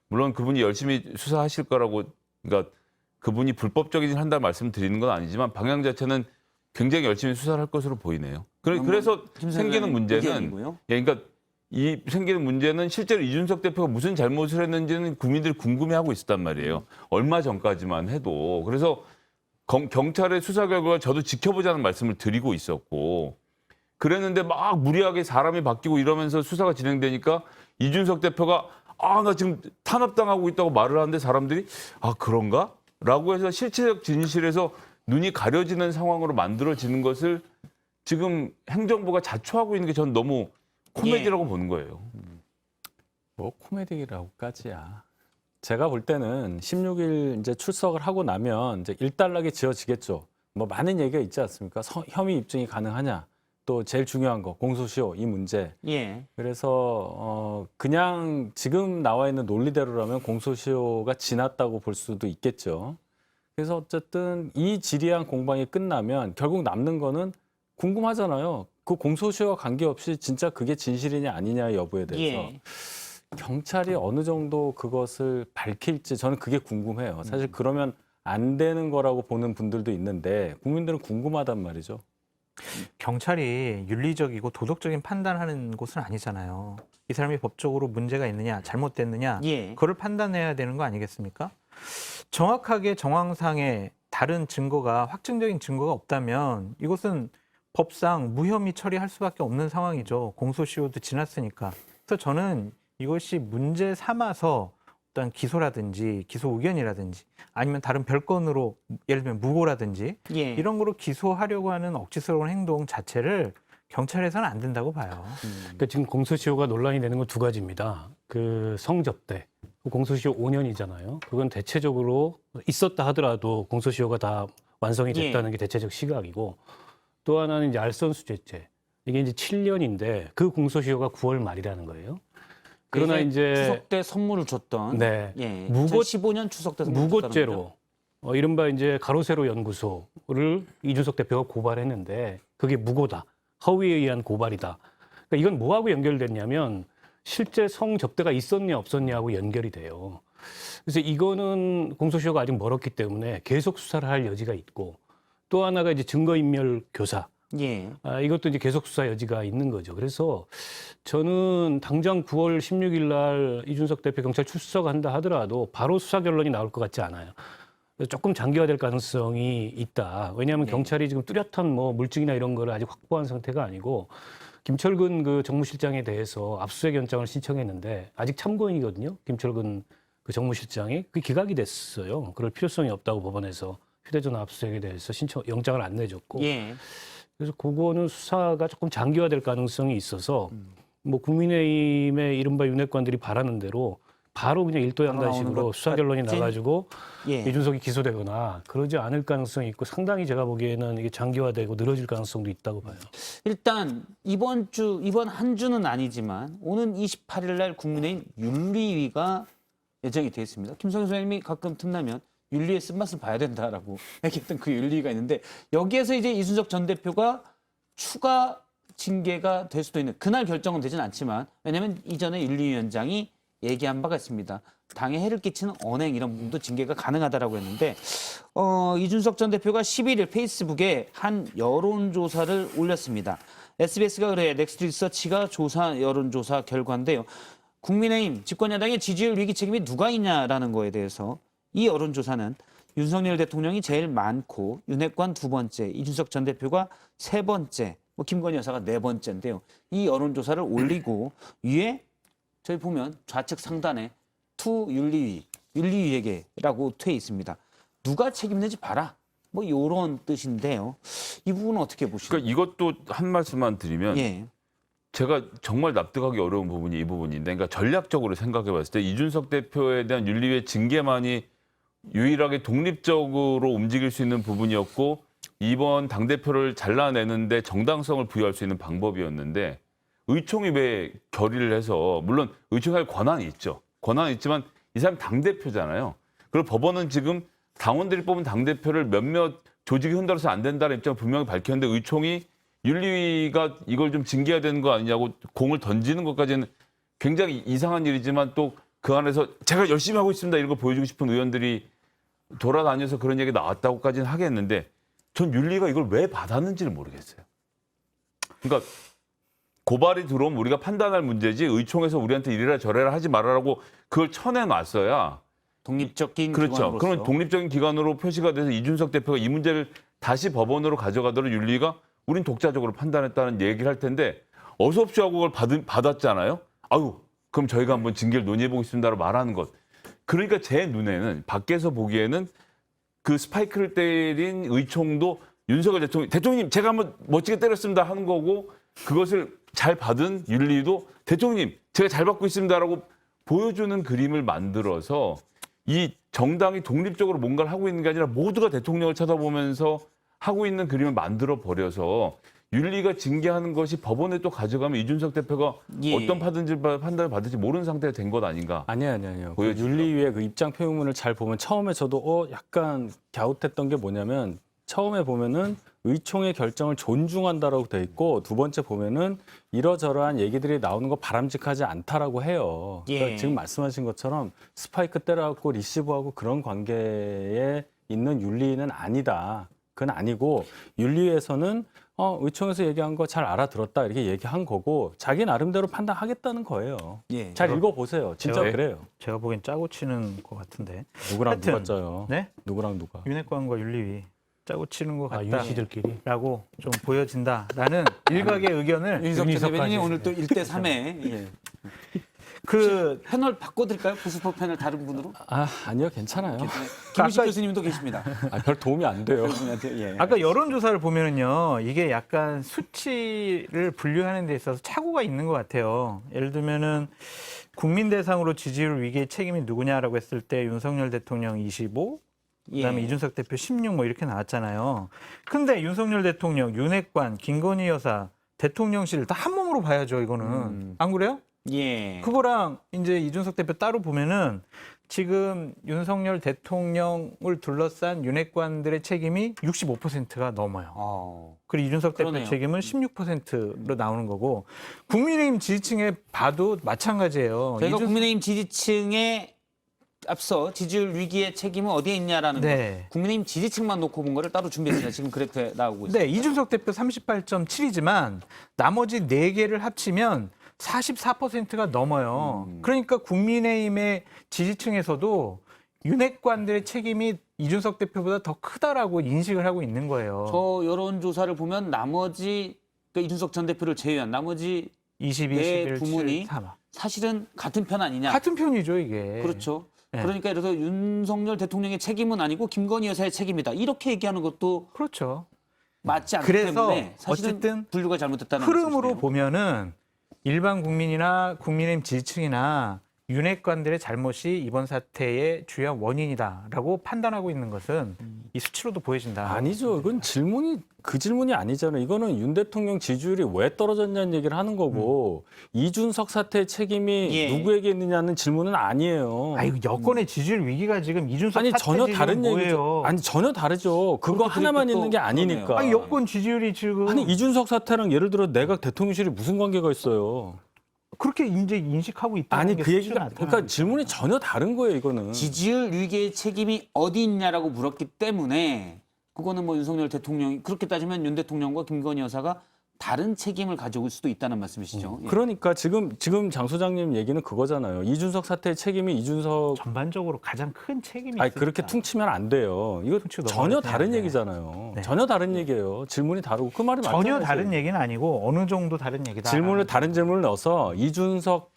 물론 그분이 열심히 수사하실 거라고 그러니까 그분이 불법적이진 한다 말씀드리는 건 아니지만 방향 자체는 굉장히 열심히 수사를 할 것으로 보이네요. 그래서 생기는 문제는 의견이고요. 예, 그러니까 이 생기는 문제는 실제로 이준석 대표가 무슨 잘못을 했는지는 국민들이 궁금해하고 있었단 말이에요. 얼마 전까지만 해도. 그래서 경찰의 수사 결과를 저도 지켜보자는 말씀을 드리고 있었고 그랬는데 막 무리하게 사람이 바뀌고 이러면서 수사가 진행되니까 이준석 대표가 나 지금 탄압당하고 있다고 말을 하는데 사람들이 그런가? 라고 해서 실체적 진실에서 눈이 가려지는 상황으로 만들어지는 것을 지금 행정부가 자초하고 있는 게 전 너무 코미디라고 보는 거예요. 뭐 코미디라고까지야. 제가 볼 때는 16일 이제 출석을 하고 나면 이제 일단락이 지어지겠죠. 뭐 많은 얘기가 있지 않습니까? 혐의 입증이 가능하냐? 또 제일 중요한 거 공소시효 이 문제. 예. 그래서 그냥 지금 나와 있는 논리대로라면 공소시효가 지났다고 볼 수도 있겠죠. 그래서 어쨌든 이 지리한 공방이 끝나면 결국 남는 거는 궁금하잖아요. 그 공소시효와 관계없이 진짜 그게 진실이냐 아니냐 여부에 대해서 예. 경찰이 어느 정도 그것을 밝힐지 저는 그게 궁금해요. 사실 그러면 안 되는 거라고 보는 분들도 있는데 국민들은 궁금하단 말이죠. 경찰이 윤리적이고 도덕적인 판단하는 곳은 아니잖아요. 이 사람이 법적으로 문제가 있느냐, 잘못됐느냐, 예. 그걸 판단해야 되는 거 아니겠습니까? 정확하게 정황상의 다른 증거가 확정적인 증거가 없다면 이것은 법상 무혐의 처리할 수밖에 없는 상황이죠. 공소시효도 지났으니까. 그래서 저는 이것이 문제 삼아서 어떤 기소라든지 기소 의견이라든지 아니면 다른 별건으로 예를 들면 무고라든지 예. 이런 거로 기소하려고 하는 억지스러운 행동 자체를 경찰에서는 안 된다고 봐요. 그러니까 지금 공소시효가 논란이 되는 건 두 가지입니다. 그 성접대, 공소시효 5년이잖아요. 그건 대체적으로 있었다 하더라도 공소시효가 다 완성이 됐다는 게 대체적 시각이고 또 하나는 이제 알선수재죄. 이게 이제 7년인데 그 공소시효가 9월 말이라는 거예요. 그러나 이제 추석 때 선물을 줬던 네. 예. 무고- 2015년 추석 때 선물을 줬다는 거죠. 무고죄로 이른바 이제 가로세로 연구소를 이준석 대표가 고발했는데 그게 무고다. 허위에 의한 고발이다. 그러니까 이건 뭐하고 연결됐냐면 실제 성접대가 있었냐 없었냐하고 연결이 돼요. 그래서 이거는 공소시효가 아직 멀었기 때문에 계속 수사를 할 여지가 있고 또 하나가 이제 증거인멸 교사. 예. 이것도 이제 계속 수사 여지가 있는 거죠. 그래서 저는 당장 9월 16일 날 이준석 대표 경찰 출석한다 하더라도 바로 수사 결론이 나올 것 같지 않아요. 조금 장기화될 가능성이 있다. 왜냐하면 경찰이 지금 뚜렷한 뭐 물증이나 이런 거를 아직 확보한 상태가 아니고 김철근 그 정무실장에 대해서 압수수색 영장을 신청했는데 아직 참고인이거든요. 김철근 그 정무실장이 그게 기각이 됐어요. 그럴 필요성이 없다고 법원에서 휴대전화 압수수색에 대해서 영장을 안 내줬고. 예. 그래서 그거는 수사가 조금 장기화될 가능성이 있어서 뭐 국민의힘의 이른바 윤핵관들이 바라는 대로 바로 그냥 일도양단식으로 수사 결론이 나가지고 예. 이준석이 기소되거나 그러지 않을 가능성이 있고 상당히 제가 보기에는 이게 장기화되고 늘어질 가능성도 있다고 봐요. 일단 이번 한 주는 아니지만 오는 28일 날 국민의힘 윤리위가 예정이 되어 있습니다. 김성현 소장님이 가끔 틈나면 윤리의 쓴맛을 봐야 된다라고 얘기했던 그 윤리위가 있는데 여기에서 이제 이준석 전 대표가 추가 징계가 될 수도 있는 그날 결정은 되진 않지만 왜냐하면 이전에 윤리위원장이 얘기한 바가 있습니다. 당에 해를 끼치는 언행 이런 부분도 징계가 가능하다라고 했는데 이준석 전 대표가 11일 페이스북에 한 여론조사를 올렸습니다. SBS가 의뢰해 넥스트 리서치가 조사 여론조사 결과인데요. 국민의힘 집권여당의 지지율 위기 책임이 누가 있냐라는 거에 대해서 이 여론조사는 윤석열 대통령이 제일 많고 윤핵관 2번째, 이준석 전 대표가 3번째, 뭐 김건희 여사가 4번째인데요. 이 여론조사를 올리고 위에 저희 보면 좌측 상단에 투 윤리위 윤리위에게라고 돼 있습니다. 누가 책임내지 봐라. 뭐 이런 뜻인데요. 이 부분은 어떻게 보시나요? 그러니까 이것도 한 말씀만 드리면 예. 제가 정말 납득하기 어려운 부분이 이 부분인데, 그러니까 전략적으로 생각해 봤을 때 이준석 대표에 대한 윤리위의 징계만이 유일하게 독립적으로 움직일 수 있는 부분이었고 이번 당대표를 잘라내는데 정당성을 부여할 수 있는 방법이었는데 의총이 왜 결의를 해서, 물론 의총할 권한이 있죠. 권한이 있지만 이 사람 당대표잖아요. 그리고 법원은 지금 당원들이 뽑은 당대표를 몇몇 조직이 흔들어서 안 된다는 입장을 분명히 밝혔는데 의총이 윤리위가 이걸 좀 징계해야 되는 거 아니냐고 공을 던지는 것까지는 굉장히 이상한 일이지만 또 그 안에서 제가 열심히 하고 있습니다 이런 걸 보여주고 싶은 의원들이 돌아다녀서 그런 얘기 나왔다고까지는 하겠는데 전 윤리가 이걸 왜 받았는지를 모르겠어요. 그러니까 고발이 들어오면 우리가 판단할 문제지 의총에서 우리한테 이래라 저래라 하지 말아라고 그걸 쳐내놨어야 독립적인 그렇죠. 기관으로서. 그러면 독립적인 기관으로 표시가 돼서 이준석 대표가 이 문제를 다시 법원으로 가져가도록 윤리가 우린 독자적으로 판단했다는 얘기를 할 텐데 어서 없이 하고 그걸 받았잖아요. 아유 그럼 저희가 한번 징계를 논의해보겠습니다라고 말하는 것. 그러니까 제 눈에는 밖에서 보기에는 그 스파이크를 때린 의총도 윤석열 대통령님 제가 한번 멋지게 때렸습니다 하는 거고 그것을 잘 받은 윤리도 대통령님 제가 잘 받고 있습니다라고 보여주는 그림을 만들어서 이 정당이 독립적으로 뭔가를 하고 있는 게 아니라 모두가 대통령을 쳐다보면서 하고 있는 그림을 만들어 버려서 윤리가 징계하는 것이 법원에 또 가져가면 이준석 대표가 예. 어떤 판단을 받을지 모르는 상태가 된 것 아닌가. 아니에요. 그 보여주죠. 윤리위의 그 입장 표문을 잘 보면 처음에 저도 약간 갸웃했던 게 뭐냐면 처음에 보면은 의총의 결정을 존중한다라고 돼 있고 두 번째 보면은 이러저러한 얘기들이 나오는 거 바람직하지 않다라고 해요. 그러니까 예. 지금 말씀하신 것처럼 스파이크 때려갖고 리시브하고 그런 관계에 있는 윤리는 아니다. 그건 아니고 윤리에서는 의총에서 얘기한 거 잘 알아들었다 이렇게 얘기한 거고 자기 나름대로 판단하겠다는 거예요. 예. 잘 읽어보세요. 진짜 제가- 그래요. 제가 보기엔 짜고 치는 것 같은데. 누구랑 하여튼, 누가 짜요? 네? 누구랑 누가? 윤핵관과 윤리위 짜고 치는 것 아, 같다라고 윤씨들끼리. 좀 보여진다라는 일각의 의견을 윤석 윤희석까지 대변인이 오늘 또 했습니다. 1대 3에 예. 그 패널 바꿔드릴까요? 부수포 패널 다른 분으로? 아니요, 괜찮아요. 김우식 아까- 교수님도 계십니다. 별 도움이 안 돼요. 예. 아까 여론조사를 보면은요, 이게 약간 수치를 분류하는 데 있어서 착오가 있는 것 같아요. 예를 들면은 국민 대상으로 지지율 위기의 책임이 누구냐라고 했을 때 윤석열 대통령 25, 그다음에 예. 이준석 대표 16 뭐 이렇게 나왔잖아요. 근데 윤석열 대통령, 윤핵관, 김건희 여사, 대통령실 다 한 몸으로 봐야죠, 이거는. 안 그래요? 예. 그거랑 이제 이준석 대표 따로 보면은 지금 윤석열 대통령을 둘러싼 윤핵관들의 책임이 65%가 넘어요. 그리고 이준석 대표 그러네요. 책임은 16%로 나오는 거고 국민의힘 지지층에 봐도 마찬가지예요. 저희가 국민의힘 지지층에 앞서 지지율 위기의 책임은 어디에 있냐라는 네. 거. 국민의힘 지지층만 놓고 본 거를 따로 준비했습니다. 지금 그래프에 나오고 있습니다. 네, 이준석 대표 38.7이지만 나머지 4개를 합치면 44%가 넘어요. 그러니까 국민의힘의 지지층에서도 윤핵관들의 책임이 이준석 대표보다 더 크다라고 인식을 하고 있는 거예요. 저 여론조사를 보면 나머지 그러니까 이준석 전 대표를 제외한 나머지 22, 내 11, 부문이 7, 3. 사실은 같은 편 아니냐. 같은 편이죠, 이게. 그렇죠. 네. 그러니까 예를 들어서 윤석열 대통령의 책임은 아니고 김건희 여사의 책임이다. 이렇게 얘기하는 것도 그렇죠. 맞지 않기 그래서 때문에 사실은 어쨌든 분류가 잘못됐다는 흐름으로 말씀이시네요. 보면은 일반 국민이나 국민의힘 지지층이나 윤핵관들의 잘못이 이번 사태의 주요한 원인이다라고 판단하고 있는 것은 이 수치로도 보여진다. 아니죠. 이건 그 질문이 아니잖아요. 이거는 윤 대통령 지지율이 왜 떨어졌냐는 얘기를 하는 거고 이준석 사태의 책임이 예. 누구에게 있느냐는 질문은 아니에요. 아이고 여권의 지지율 위기가 지금 이준석 아니 사태 전혀 지지율은 다른 뭐예요? 얘기죠. 아니 전혀 다르죠. 그거 그렇게 하나만 또 있는 게 아니니까. 그러네요. 아니 여권 지지율이 지금 아니 이준석 사태랑 예를 들어 내각 대통령실이 무슨 관계가 있어요? 그렇게 이제 인식하고 있다는 아니 게 그 얘기가 수치로 그러니까 나타나는 질문이 전혀 다른 거예요. 이거는. 지지율 위기의 책임이 어디 있냐라고 물었기 때문에 그거는 뭐 윤석열 대통령이 그렇게 따지면 윤 대통령과 김건희 여사가 다른 책임을 가져올 수도 있다는 말씀이시죠? 예. 그러니까 지금 장 소장님 얘기는 그거잖아요. 이준석 사태의 책임이 이준석 전반적으로 가장 큰 책임이 아니 있으니까. 그렇게 퉁치면 안 돼요. 이거 퉁치고 전혀 넘어가야 다른 되는데. 얘기잖아요. 네. 전혀 다른 얘기예요. 질문이 다르고 그 말이 전혀 맞잖아요. 다른 얘기는 아니고 어느 정도 다른 얘기다. 다른 질문을 넣어서 이준석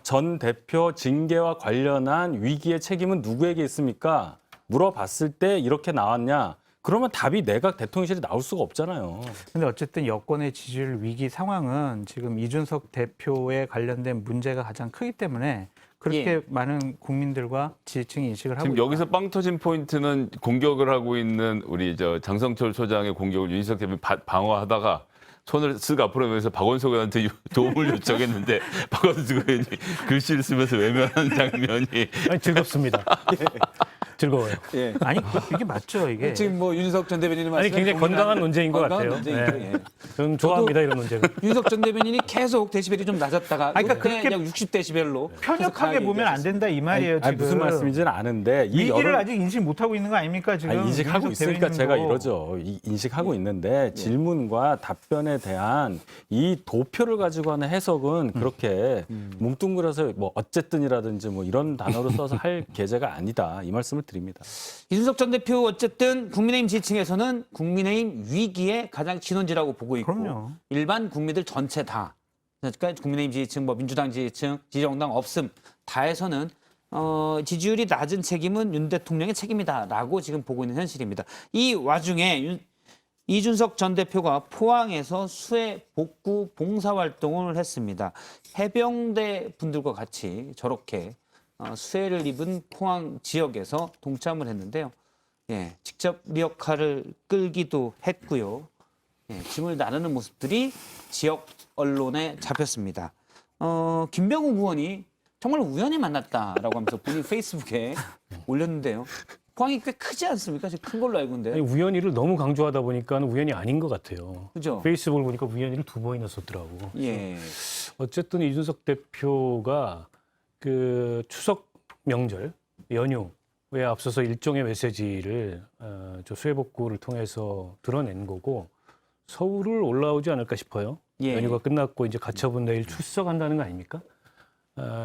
전 대표 징계와 관련한 위기의 책임은 누구에게 있습니까? 물어봤을 때 이렇게 나왔냐? 그러면 답이 내각 대통령실이 나올 수가 없잖아요. 근데 어쨌든 여권의 지지율 위기 상황은 지금 이준석 대표에 관련된 문제가 가장 크기 때문에 그렇게 예. 많은 국민들과 지지층이 인식을 하고 지금 있다. 여기서 빵 터진 포인트는 공격을 하고 있는 우리 장성철 소장의 공격을 윤희석 대표이 방어하다가 손을 쓱 앞으로 내면서 박원석 의원한테 도움을 요청했는데 박원석 의원이 글씨를 쓰면서 외면하는 장면이 아니, 즐겁습니다. 즐거워요. 예. 아니 이게 맞죠 이게. 지금 뭐 윤석 전 대변인님 아니, 말씀 굉장히 건강한 논쟁인 것 같아요. 논쟁이죠. 네. 예. 저는 좋아합니다, 이런 논쟁을. 윤석 전 대변인이 계속 데시벨이 좀 낮았다가 그러니까 그때 그렇게 그냥 60데시벨로 편협하게 보면 안 된다 이 말이에요. 아니, 지금 무슨 말씀인지는 아는데 이 위기를 아직 인식 못하고 있는 거 아닙니까 지금? 아니, 인식하고 윤석 있으니까 대변인도. 제가 이러죠. 인식하고 있는데 질문과 답변에 대한 이 도표를 가지고 하는 해석은 그렇게 뭉뚱그려서 뭐 어쨌든이라든지 뭐 이런 단어로 써서 할 계제가 아니다. 이 말씀을 드립니다. 이준석 전 대표 어쨌든 국민의힘 지지층에서는 국민의힘 위기의 가장 진원지라고 보고 있고 그럼요. 일반 국민들 전체 다 그러니까 국민의힘 지지층, 뭐 민주당 지지층, 지정당 없음 다에서는 지지율이 낮은 책임은 윤 대통령의 책임이다라고 지금 보고 있는 현실입니다. 이 와중에 이준석 전 대표가 포항에서 수해 복구 봉사활동을 했습니다. 해병대 분들과 같이 저렇게 수해를 입은 포항 지역에서 동참을 했는데요. 예, 직접 리어카를 끌기도 했고요. 예, 짐을 나르는 모습들이 지역 언론에 잡혔습니다. 김병욱 의원이 정말 우연히 만났다라고 하면서 본인 페이스북에 올렸는데요. 포항이 꽤 크지 않습니까? 지금 큰 걸로 알고 있는데. 아니, 우연히를 너무 강조하다 보니까 우연이 아닌 것 같아요. 그죠? 페이스북을 보니까 우연히를 2번이나 썼더라고. 예. 어쨌든 이준석 대표가 그 추석 명절 연휴에 앞서서 일종의 메시지를 저 수해복구를 통해서 드러낸 거고 서울을 올라오지 않을까 싶어요. 예. 연휴가 끝났고 이제 가처분 내일 출석한다는 거 아닙니까?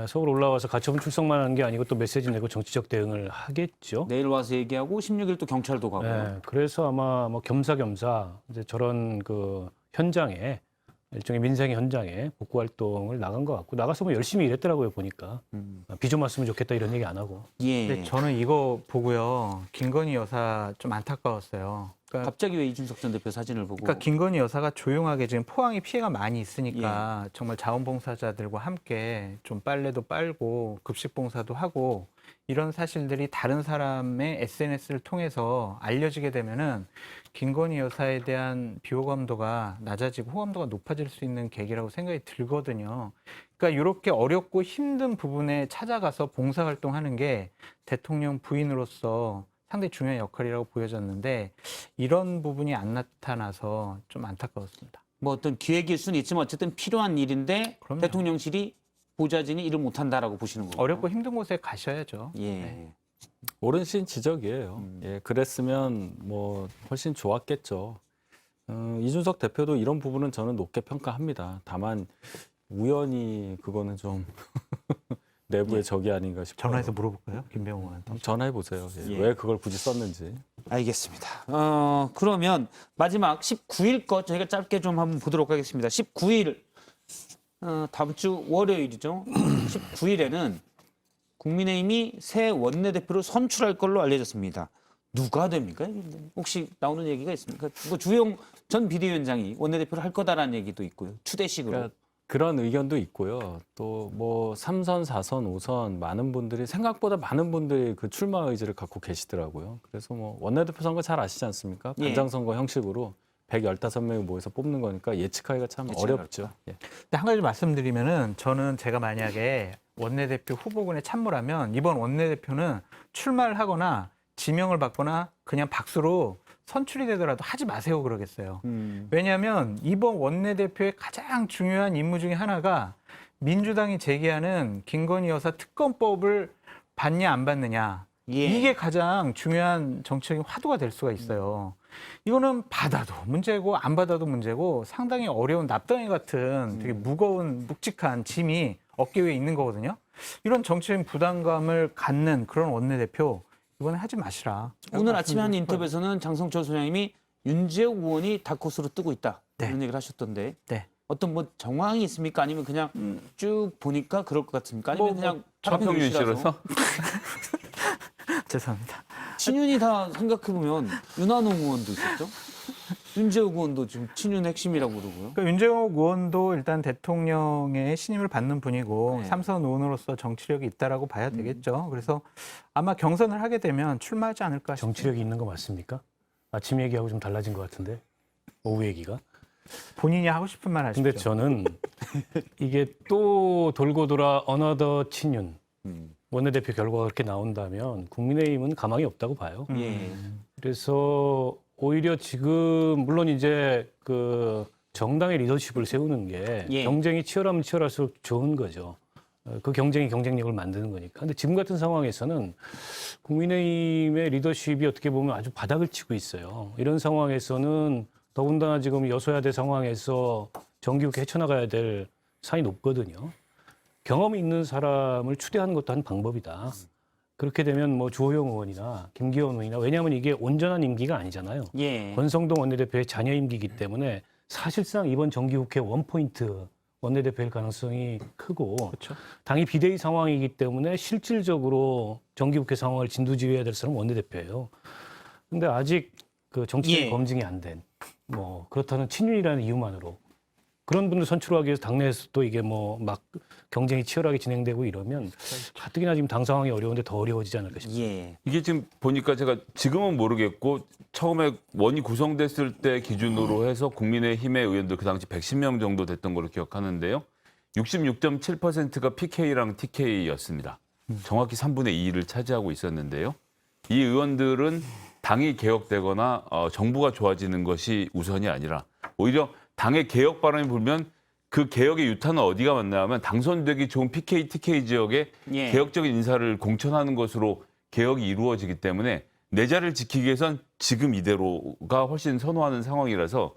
서울 올라와서 가처분 출석만 하는 게 아니고 또 메시지 내고 정치적 대응을 하겠죠. 내일 와서 얘기하고 16일 또 경찰도 가고. 네, 그래서 아마 뭐 겸사겸사 이제 저런 그 현장에 일종의 민생의 현장에 복구 활동을 나간 것 같고 나가서 뭐 열심히 일했더라고요 보니까 비 좀 왔으면 좋겠다 이런 얘기 안 하고. 예. 근데 저는 이거 보고요. 김건희 여사 좀 안타까웠어요. 그러니까, 갑자기 왜 이준석 전 대표 사진을 보고? 김건희 여사가 조용하게 지금 포항에 피해가 많이 있으니까 정말 자원봉사자들과 함께 좀 빨래도 빨고 급식봉사도 하고 이런 사실들이 다른 사람의 SNS를 통해서 알려지게 되면은 김건희 여사에 대한 비호감도가 낮아지고 호감도가 높아질 수 있는 계기라고 생각이 들거든요. 그러니까 이렇게 어렵고 힘든 부분에 찾아가서 봉사활동하는 게 대통령 부인으로서 상당히 중요한 역할이라고 보여졌는데 이런 부분이 안 나타나서 좀 안타까웠습니다. 뭐 어떤 기획일 수는 있지만 어쨌든 필요한 일인데 그럼요. 대통령실이 보좌진이 일을 못한다라고 보시는 거예요. 어렵고 힘든 곳에 가셔야죠. 예. 네. 옳은 시인 지적이에요. 예, 그랬으면 뭐 훨씬 좋았겠죠. 이준석 대표도 이런 부분은 저는 높게 평가합니다. 다만 우연히 그거는 좀 내부의 적이 아닌가 싶어요. 전화해서 물어볼까요? 김병욱 의원한테. 전화해 보세요. 예, 예. 왜 그걸 굳이 썼는지. 알겠습니다. 그러면 마지막 19일 것 저희가 짧게 좀 한번 보도록 하겠습니다. 19일 다음 주 월요일이죠. 19일에는 국민의힘이 새 원내대표를 선출할 걸로 알려졌습니다. 누가 됩니까? 혹시 나오는 얘기가 있습니까? 뭐 주영 전 비대위원장이 원내대표를 할 거다라는 얘기도 있고요. 추대식으로. 그러니까 그런 의견도 있고요. 또 뭐 3선, 4선, 5선 많은 분들이 생각보다 많은 분들이 그 출마 의지를 갖고 계시더라고요. 그래서 뭐 원내대표 선거 잘 아시지 않습니까? 예. 반장 선거 형식으로 115명이 모여서 뽑는 거니까 예측하기가 참 어렵죠. 예. 근데 한 가지 말씀드리면은 저는 제가 만약에 원내대표 후보군에 참모라면 이번 원내대표는 출마를 하거나 지명을 받거나 그냥 박수로 선출이 되더라도 하지 마세요 그러겠어요. 왜냐하면 이번 원내대표의 가장 중요한 임무 중에 하나가 민주당이 제기하는 김건희 여사 특검법을 받냐 안 받느냐 예. 이게 가장 중요한 정치적인 화두가 될 수가 있어요. 이거는 받아도 문제고 안 받아도 문제고 상당히 어려운 납덩이 같은 되게 무거운 묵직한 짐이 어깨 위에 있는 거거든요. 이런 정치적인 부담감을 갖는 그런 원내대표 이번에 하지 마시라. 오늘 아침에 한 인터뷰에서는 장성철 소장님이 윤재욱 의원이 다크호스로 뜨고 있다. 네. 이런 얘기를 하셨던데 네. 어떤 뭐 정황이 있습니까? 아니면 그냥 쭉 보니까 그럴 것 같습니까? 아니면 그냥 차평윤 씨라서 죄송합니다. 친윤이 다 생각해보면 윤한홍 의원도 있었죠. 윤재욱 의원도 지금 친윤 핵심이라고 그러고요. 그러니까 윤재욱 의원도 일단 대통령의 신임을 받는 분이고 네. 삼선 의원으로서 정치력이 있다라고 봐야 되겠죠. 그래서 아마 경선을 하게 되면 출마하지 않을까 싶어요. 정치력이 있는 거 맞습니까? 아침 얘기하고 좀 달라진 것 같은데 오후 얘기가. 본인이 하고 싶은 말 하십시오. 근데 저는 이게 또 돌고 돌아 어너더 친윤 원내대표 결과가 그렇게 나온다면 국민의힘은 가망이 없다고 봐요. 예. 그래서 오히려 지금 물론 이제 그 정당의 리더십을 세우는 게 예. 경쟁이 치열하면 치열할수록 좋은 거죠. 그 경쟁이 경쟁력을 만드는 거니까. 근데 지금 같은 상황에서는 국민의힘의 리더십이 어떻게 보면 아주 바닥을 치고 있어요. 이런 상황에서는 더군다나 지금 여소야대 상황에서 정기국회 헤쳐나가야 될 산이 높거든요. 경험이 있는 사람을 추대하는 것도 한 방법이다. 그렇게 되면 뭐 주호영 의원이나 김기현 의원이나 왜냐하면 이게 온전한 임기가 아니잖아요. 예. 권성동 원내대표의 자녀 임기이기 때문에 사실상 이번 정기국회 원포인트 원내대표일 가능성이 크고 그렇죠. 당이 비대위 상황이기 때문에 실질적으로 정기국회 상황을 진두지휘해야 될 사람은 원내대표예요. 근데 아직 그 정치적인 예. 검증이 안 된 뭐 그렇다는 친윤이라는 이유만으로 그런 분들 선출하기 위해서 당내에서도 이게 뭐 막 경쟁이 치열하게 진행되고 이러면 가뜩이나 지금 당 상황이 어려운데 더 어려워지지 않을까 싶습니다. 예. 이게 지금 보니까 제가 지금은 모르겠고 처음에 원이 구성됐을 때 기준으로 해서 국민의힘의 의원들 그 당시 110명 정도 됐던 걸로 기억하는데요. 66.7%가 PK랑 TK였습니다. 정확히 3분의 2를 차지하고 있었는데요. 이 의원들은 당이 개혁되거나 정부가 좋아지는 것이 우선이 아니라 오히려 당의 개혁 바람이 불면 그 개혁의 유탄은 어디가 맞나하면 당선되기 좋은 PK, TK 지역에 예. 개혁적인 인사를 공천하는 것으로 개혁이 이루어지기 때문에 내 자리를 지키기 위해선 지금 이대로가 훨씬 선호하는 상황이라서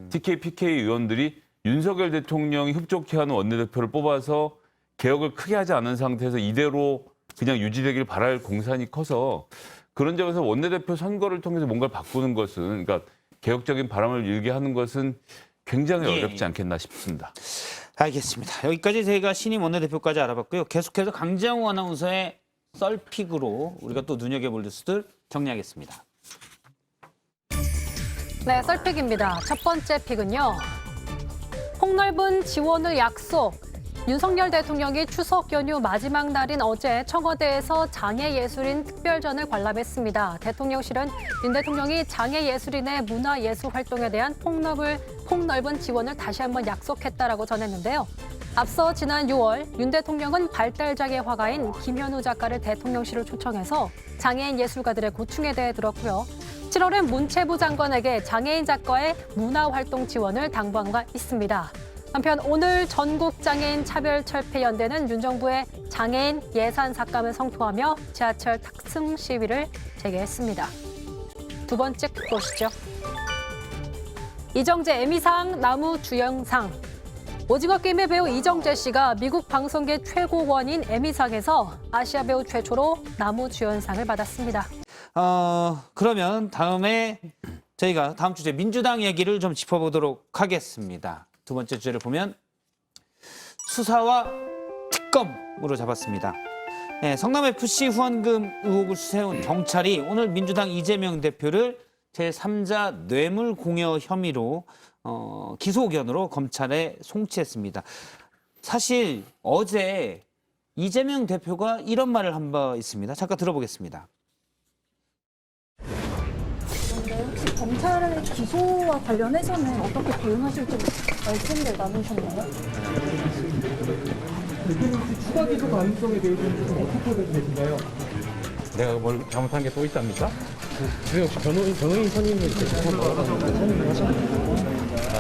TK, PK 의원들이 윤석열 대통령이 흡족해하는 원내대표를 뽑아서 개혁을 크게 하지 않은 상태에서 이대로 그냥 유지되길 바랄 공산이 커서 그런 점에서 원내대표 선거를 통해서 뭔가를 바꾸는 것은 그러니까 개혁적인 바람을 일게 하는 것은 굉장히 예. 어렵지 않겠나 싶습니다. 알겠습니다. 여기까지 저희가 신임 원내대표까지 알아봤고요. 계속해서 강재홍 아나운서의 썰픽으로 우리가 또 눈여겨볼 뉴스들 정리하겠습니다. 네, 썰픽입니다. 첫 번째 픽은요. 폭넓은 지원을 약속. 윤석열 대통령이 추석 연휴 마지막 날인 어제 청와대에서 장애예술인 특별전을 관람했습니다. 대통령실은 윤 대통령이 장애예술인의 문화예술 활동에 대한 폭넓은 지원을 다시 한번 약속했다라고 전했는데요. 앞서 지난 6월 윤 대통령은 발달장애 화가인 김현우 작가를 대통령실을 초청해서 장애인 예술가들의 고충에 대해 들었고요. 7월엔 문체부 장관에게 장애인 작가의 문화활동 지원을 당부한 바 있습니다. 한편 오늘 전국장애인 차별철폐연대는 윤 정부의 장애인 예산 삭감을 성토하며 지하철 탁승 시위를 재개했습니다. 두 번째 보시죠. 이정재 에미상 나무주연상. 오징어 게임의 배우 이정재 씨가 미국 방송계 최고원인 에미상에서 아시아 배우 최초로 나무주연상을 받았습니다. 그러면 다음에 저희가 다음 주제 민주당 얘기를 좀 짚어보도록 하겠습니다. 두 번째 주제를 보면 수사와 특검으로 잡았습니다. 네, 성남FC 후원금 의혹을 수세운 경찰이 오늘 민주당 이재명 대표를 제3자 뇌물 공여 혐의로 기소 의견으로 검찰에 송치했습니다. 사실 어제 이재명 대표가 이런 말을 한 바 있습니다. 잠깐 들어보겠습니다. 그런데 혹시 검찰의 기소와 관련해서는 어떻게 대응하실지 말씀을 나누셨나요? 대표님 혹시 추가 기소 가능성에 대해서는 좀 어떻게 되시나요? 내가 뭘 잘못한 게 또 있답니까? 그 혹시 변호인 선임을 이렇게 선임을 하셨나요?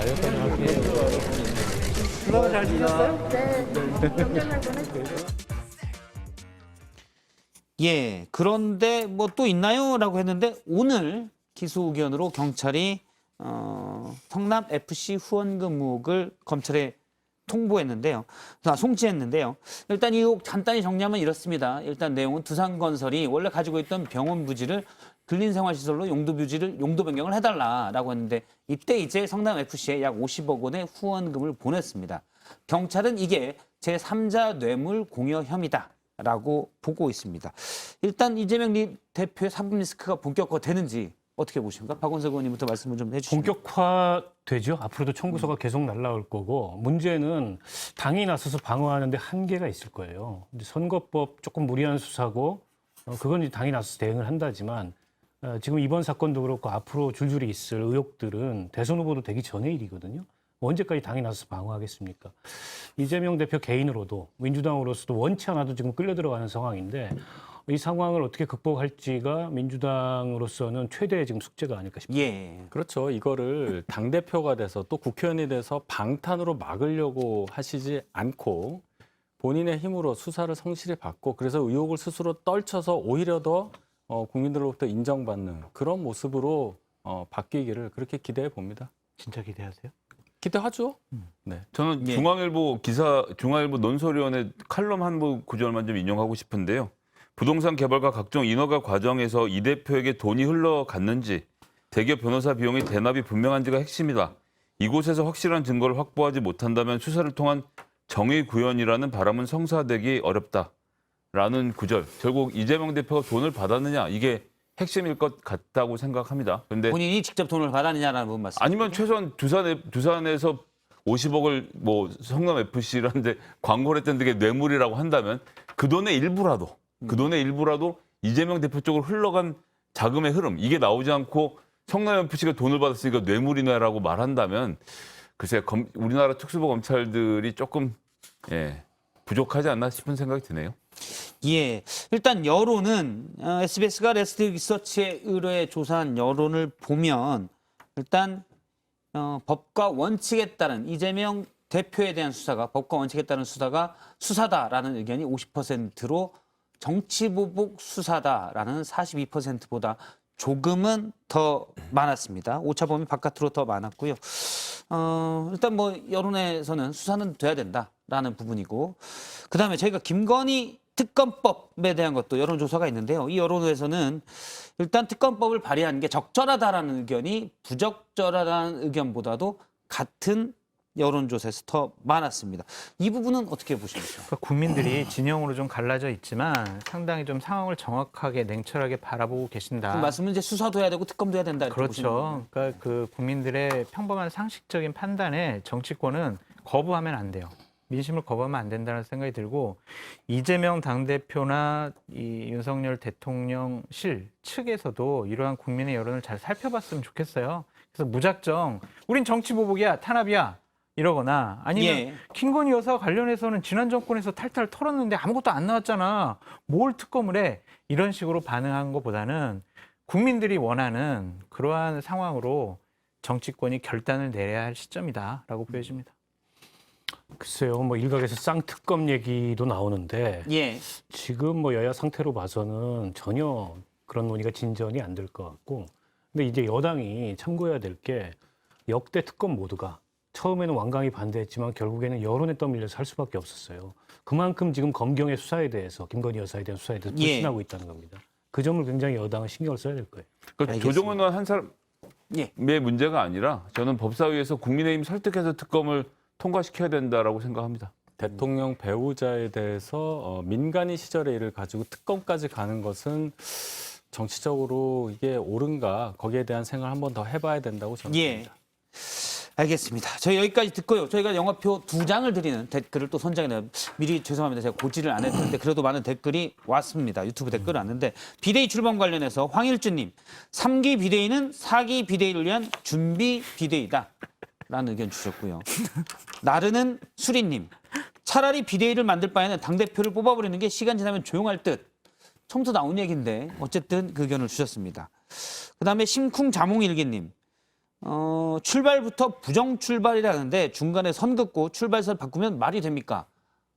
여기까지 할게요. 수고 잘 지냈어요? 네, 경쟁할 뻔했어요. 예, 그런데 뭐 또 있나요?라고 했는데 오늘 기소 의견으로 경찰이 성남 FC 후원금 의혹을 검찰에 송치했는데요. 일단 이 의혹 간단히 정리하면 이렇습니다. 일단 내용은 두산건설이 원래 가지고 있던 병원 부지를 근린생활시설로 용도 변경을 해달라라고 했는데 이때 이제 성남 FC에 약 50억 원의 후원금을 보냈습니다. 경찰은 이게 제3자 뇌물 공여 혐의다라고 보고 있습니다. 일단 이재명 대표의 사법 리스크가 본격화되는지 어떻게 보십니까? 박원석 의원님부터 말씀을 좀 해주시죠. 본격화되죠. 앞으로도 청구서가 계속 날라올 거고 문제는 당이 나서서 방어하는데 한계가 있을 거예요. 근데 선거법 조금 무리한 수사고 그건 이제 당이 나서서 대응을 한다지만 지금 이번 사건도 그렇고 앞으로 줄줄이 있을 의혹들은 대선 후보도 되기 전의 일이거든요. 언제까지 당이 나서서 방어하겠습니까? 이재명 대표 개인으로도 민주당으로서도 원치 않아도 지금 끌려 들어가는 상황인데 이 상황을 어떻게 극복할지가 민주당으로서는 최대의 지금 숙제가 아닐까 싶습니다. 예. 그렇죠. 이거를 당대표가 돼서 또 국회의원이 돼서 방탄으로 막으려고 하시지 않고 본인의 힘으로 수사를 성실히 받고 그래서 의혹을 스스로 떨쳐서 오히려 더 국민들로부터 인정받는 그런 모습으로 바뀌기를 그렇게 기대해 봅니다. 진짜 기대하세요? 기대하죠. 네. 저는 예. 중앙일보 논설위원회 칼럼 한 구절만 좀 인용하고 싶은데요. 부동산 개발과 각종 인허가 과정에서 이 대표에게 돈이 흘러갔는지 대기업 변호사 비용의 대납이 분명한지가 핵심이다. 이곳에서 확실한 증거를 확보하지 못한다면 수사를 통한 정의 구현이라는 바람은 성사되기 어렵다라는 구절. 결국 이재명 대표가 돈을 받았느냐 이게 핵심일 것 같다고 생각합니다. 그런데 본인이 직접 돈을 받았느냐라는 부분 맞습니다. 아니면 최소한 두산에서 50억을 뭐 성남 FC라는데 광고를 했던 게 뇌물이라고 한다면 그 돈의 일부라도 이재명 대표 쪽으로 흘러간 자금의 흐름 이게 나오지 않고 성남 FC가 돈을 받았으니까 뇌물이냐라고 말한다면 글쎄 우리나라 특수부 검찰들이 조금 부족하지 않나 싶은 생각이 드네요. 예, 일단 여론은 SBS가 레스트 리서치에 의뢰해 조사한 여론을 보면 일단 법과 원칙에 따른 이재명 대표에 대한 수사가 법과 원칙에 따른 수사가 수사다라는 의견이 50%로 정치보복 수사다라는 42%보다 조금은 더 많았습니다. 오차범위 바깥으로 더 많았고요. 일단 뭐 여론에서는 수사는 돼야 된다라는 부분이고 그다음에 저희가 김건희 특검법에 대한 것도 여론조사가 있는데요. 이 여론에서는 일단 특검법을 발의하는 게 적절하다라는 의견이 부적절하다는 의견보다도 같은 여론조사에서 더 많았습니다. 이 부분은 어떻게 보십니까? 그러니까 국민들이 진영으로 좀 갈라져 있지만 상당히 좀 상황을 정확하게 냉철하게 바라보고 계신다. 그 말씀은 이제 수사도 해야 되고 특검도 해야 된다. 이렇게 보시는 거군요. 그렇죠. 그러니까 그 국민들의 평범한 상식적인 판단에 정치권은 거부하면 안 돼요. 민심을 거부하면 안 된다는 생각이 들고 이재명 당대표나 이 윤석열 대통령실 측에서도 이러한 국민의 여론을 잘 살펴봤으면 좋겠어요. 그래서 무작정 우린 정치보복이야, 탄압이야 이러거나 아니면 김건희 여사 관련해서는 지난 정권에서 탈탈 털었는데 아무것도 안 나왔잖아. 뭘 특검을 해? 이런 식으로 반응한 것보다는 국민들이 원하는 그러한 상황으로 정치권이 결단을 내려야 할 시점이다라고 보여집니다. 글쎄요, 뭐 일각에서 쌍특검 얘기도 나오는데 지금 뭐 여야 상태로 봐서는 전혀 그런 논의가 진전이 안 될 것 같고 근데 이제 여당이 참고해야 될 게 역대 특검 모두가 처음에는 완강히 반대했지만 결국에는 여론에 떠밀려서 할 수밖에 없었어요. 그만큼 지금 검경의 수사에 대해서 김건희 여사에 대한 수사에 대해서 불신하고 있다는 겁니다. 그 점을 굉장히 여당은 신경을 써야 될 거예요. 그러니까 조정원 의원 한 사람의 문제가 아니라 저는 법사위에서 국민의힘 설득해서 특검을 통과시켜야 된다라고 생각합니다. 대통령 배우자에 대해서 민간인 시절의 일을 가지고 특검까지 가는 것은 정치적으로 이게 옳은가 거기에 대한 생각을 한 번 더 해봐야 된다고 저는 봅니다. 알겠습니다. 저희 여기까지 듣고요. 저희가 영화표 2장을 드리는 댓글을 또 선정해요. 미리 죄송합니다. 제가 고지를 안 했는데 그래도 많은 댓글이 왔습니다. 유튜브 댓글 왔는데 비대위 출범 관련해서 황일주님 3기 비대위는 4기 비대위를 위한 준비 비대위다. 라는 의견 주셨고요. 나르는 수리님 차라리 비대위를 만들 바에는 당대표를 뽑아버리는 게 시간 지나면 조용할 듯. 처음부터 나온 얘기인데 어쨌든 그 의견을 주셨습니다. 그다음에 심쿵 자몽일기님 출발부터 부정 출발이라는데 중간에 선 긋고 출발선 바꾸면 말이 됩니까?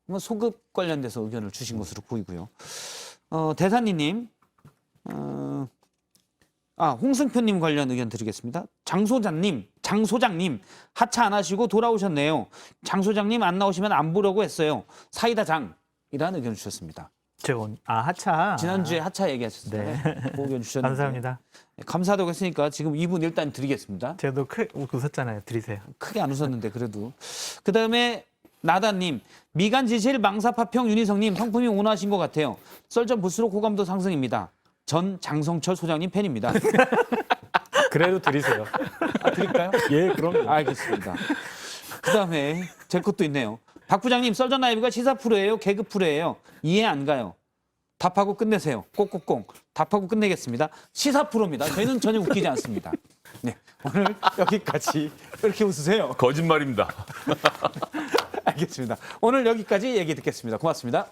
뭐 소급 관련돼서 의견을 주신 것으로 보이고요. 대산이님, 홍승표님 관련 의견 드리겠습니다. 장 소장님, 하차 안 하시고 돌아오셨네요. 장 소장님 안 나오시면 안 보려고 했어요. 사이다 장이라는 의견 주셨습니다. 하차. 지난주에 하차 얘기하셨잖아요. 네. 그 의견 주셨는데. 감사합니다. 감사하다고 했으니까 지금 2분 일단 드리겠습니다. 저도 웃었잖아요. 드리세요. 크게 안 웃었는데 그래도. 그다음에 나다님, 미간 지실 망사파평 윤희성님 성품이 온화하신 것 같아요. 썰전 볼수록 호감도 상승입니다. 전 장성철 소장님 팬입니다. 그래도 드리세요. 드릴까요? 예, 그럼. 알겠습니다. 그다음에 제 것도 있네요. 박 부장님, 썰전 라이브가 시사 프로예요? 개그 프로예요? 이해 안 가요. 답하고 끝내세요. 꼭꼭꼭. 답하고 끝내겠습니다. 시사 프로입니다. 저희는 전혀 웃기지 않습니다. 네, 오늘 여기까지. 왜 이렇게 웃으세요? 거짓말입니다. 알겠습니다. 오늘 여기까지 얘기 듣겠습니다. 고맙습니다.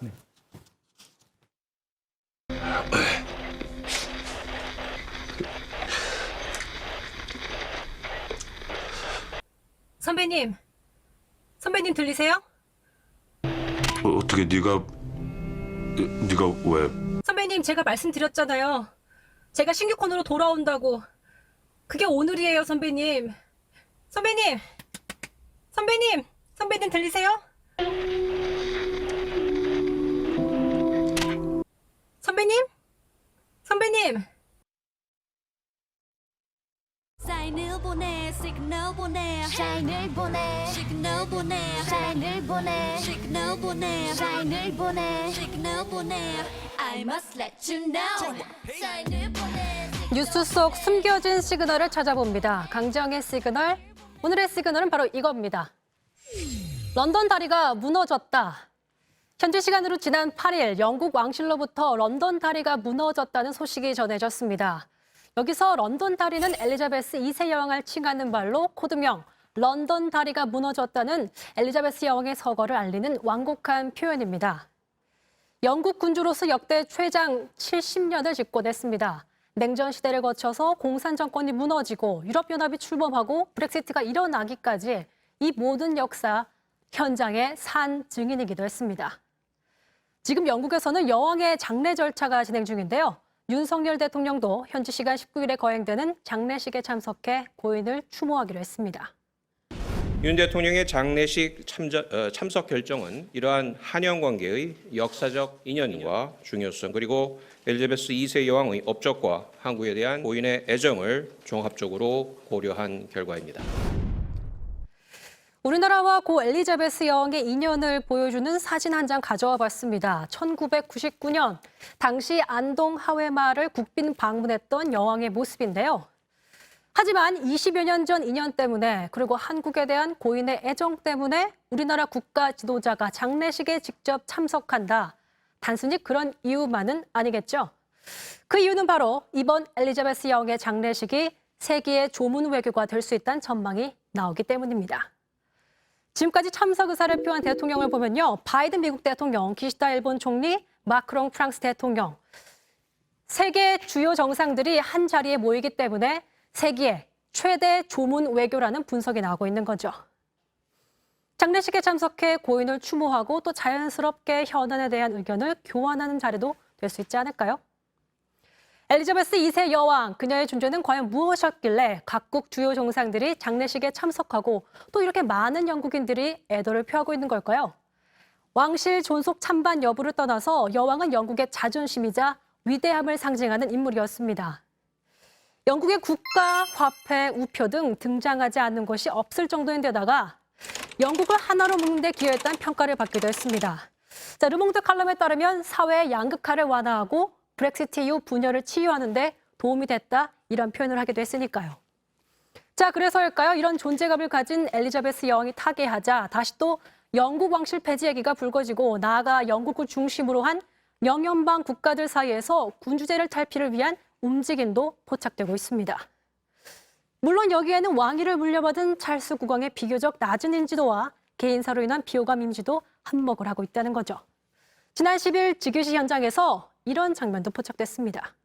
선배님 들리세요? 어떻게 네가 왜? 선배님 제가 말씀드렸잖아요. 제가 신규 코너로 돌아온다고. 그게 오늘이에요, 선배님. 선배님 들리세요? 선배님. 사인을 보내, 시그널 보내, 사인을 보내, 시그널 보내, 사인을 보내, 시그널 보내, 사인을 보내, 시그널 보내. I must let you know. 사인을 보내. 뉴스 속 숨겨진 시그널을 찾아봅니다. 강정의 시그널. 오늘의 시그널은 바로 이겁니다. 런던 다리가 무너졌다. 현지 시간으로 지난 8일 영국 왕실로부터 런던 다리가 무너졌다는 소식이 전해졌습니다. 여기서 런던 다리는 엘리자베스 2세 여왕을 칭하는 말로 코드명 런던 다리가 무너졌다는 엘리자베스 여왕의 서거를 알리는 완곡한 표현입니다. 영국 군주로서 역대 최장 70년을 집권했습니다. 냉전 시대를 거쳐서 공산 정권이 무너지고 유럽연합이 출범하고 브렉시트가 일어나기까지 이 모든 역사 현장의 산 증인이기도 했습니다. 지금 영국에서는 여왕의 장례 절차가 진행 중인데요. 윤석열 대통령도 현지 시간 19일에 거행되는 장례식에 참석해 고인을 추모하기로 했습니다. 윤 대통령의 장례식 참석 결정은 이러한 한영 관계의 역사적 인연과 중요성 그리고 엘리자베스 2세 여왕의 업적과 한국에 대한 고인의 애정을 종합적으로 고려한 결과입니다. 우리나라와 고 엘리자베스 여왕의 인연을 보여주는 사진 한 장 가져와 봤습니다. 1999년 당시 안동 하회마를 국빈 방문했던 여왕의 모습인데요. 하지만 20여 년 전 인연 때문에 그리고 한국에 대한 고인의 애정 때문에 우리나라 국가 지도자가 장례식에 직접 참석한다. 단순히 그런 이유만은 아니겠죠. 그 이유는 바로 이번 엘리자베스 여왕의 장례식이 세계의 조문 외교가 될 수 있다는 전망이 나오기 때문입니다. 지금까지 참석 의사를 표한 대통령을 보면요. 바이든 미국 대통령, 기시다 일본 총리, 마크롱 프랑스 대통령. 세계 주요 정상들이 한 자리에 모이기 때문에 세계의 최대 조문 외교라는 분석이 나오고 있는 거죠. 장례식에 참석해 고인을 추모하고 또 자연스럽게 현안에 대한 의견을 교환하는 자리도 될 수 있지 않을까요? 엘리자베스 2세 여왕, 그녀의 존재는 과연 무엇이었길래 각국 주요 정상들이 장례식에 참석하고 또 이렇게 많은 영국인들이 애도를 표하고 있는 걸까요? 왕실 존속 찬반 여부를 떠나서 여왕은 영국의 자존심이자 위대함을 상징하는 인물이었습니다. 영국의 국가, 화폐, 우표 등 등장하지 않는 것이 없을 정도인데다가 영국을 하나로 묶는 데 기여했다는 평가를 받기도 했습니다. 자, 르몽드 칼럼에 따르면 사회의 양극화를 완화하고 브렉시트 이후 분열을 치유하는 데 도움이 됐다, 이런 표현을 하기도 했으니까요. 자, 그래서일까요? 이런 존재감을 가진 엘리자베스 여왕이 타계하자 다시 또 영국 왕실 폐지 얘기가 불거지고 나아가 영국을 중심으로 한 영연방 국가들 사이에서 군주제를 탈피를 위한 움직임도 포착되고 있습니다. 물론 여기에는 왕위를 물려받은 찰스 국왕의 비교적 낮은 인지도와 개인사로 인한 비호감 이미지도 한몫을 하고 있다는 거죠. 지난 10일 즉위식 현장에서 이런 장면도 포착됐습니다.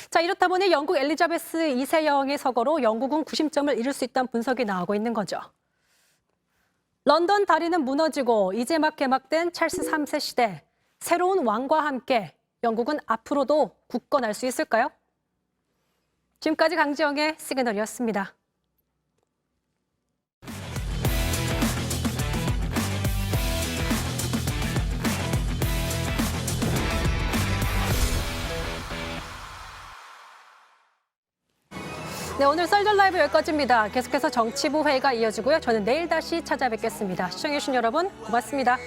자, 이렇다 보니 영국 엘리자베스 2세 여왕의 서거로 영국은 구심점을 잃을 수 있다는 분석이 나오고 있는 거죠. 런던 다리는 무너지고 이제 막 개막된 찰스 3세 시대. 새로운 왕과 함께 영국은 앞으로도 굳건할 수 있을까요? 지금까지 강지영의 시그널이었습니다. 네, 오늘 썰전 라이브 여기까지입니다. 계속해서 정치부 회의가 이어지고요. 저는 내일 다시 찾아뵙겠습니다. 시청해주신 여러분 고맙습니다.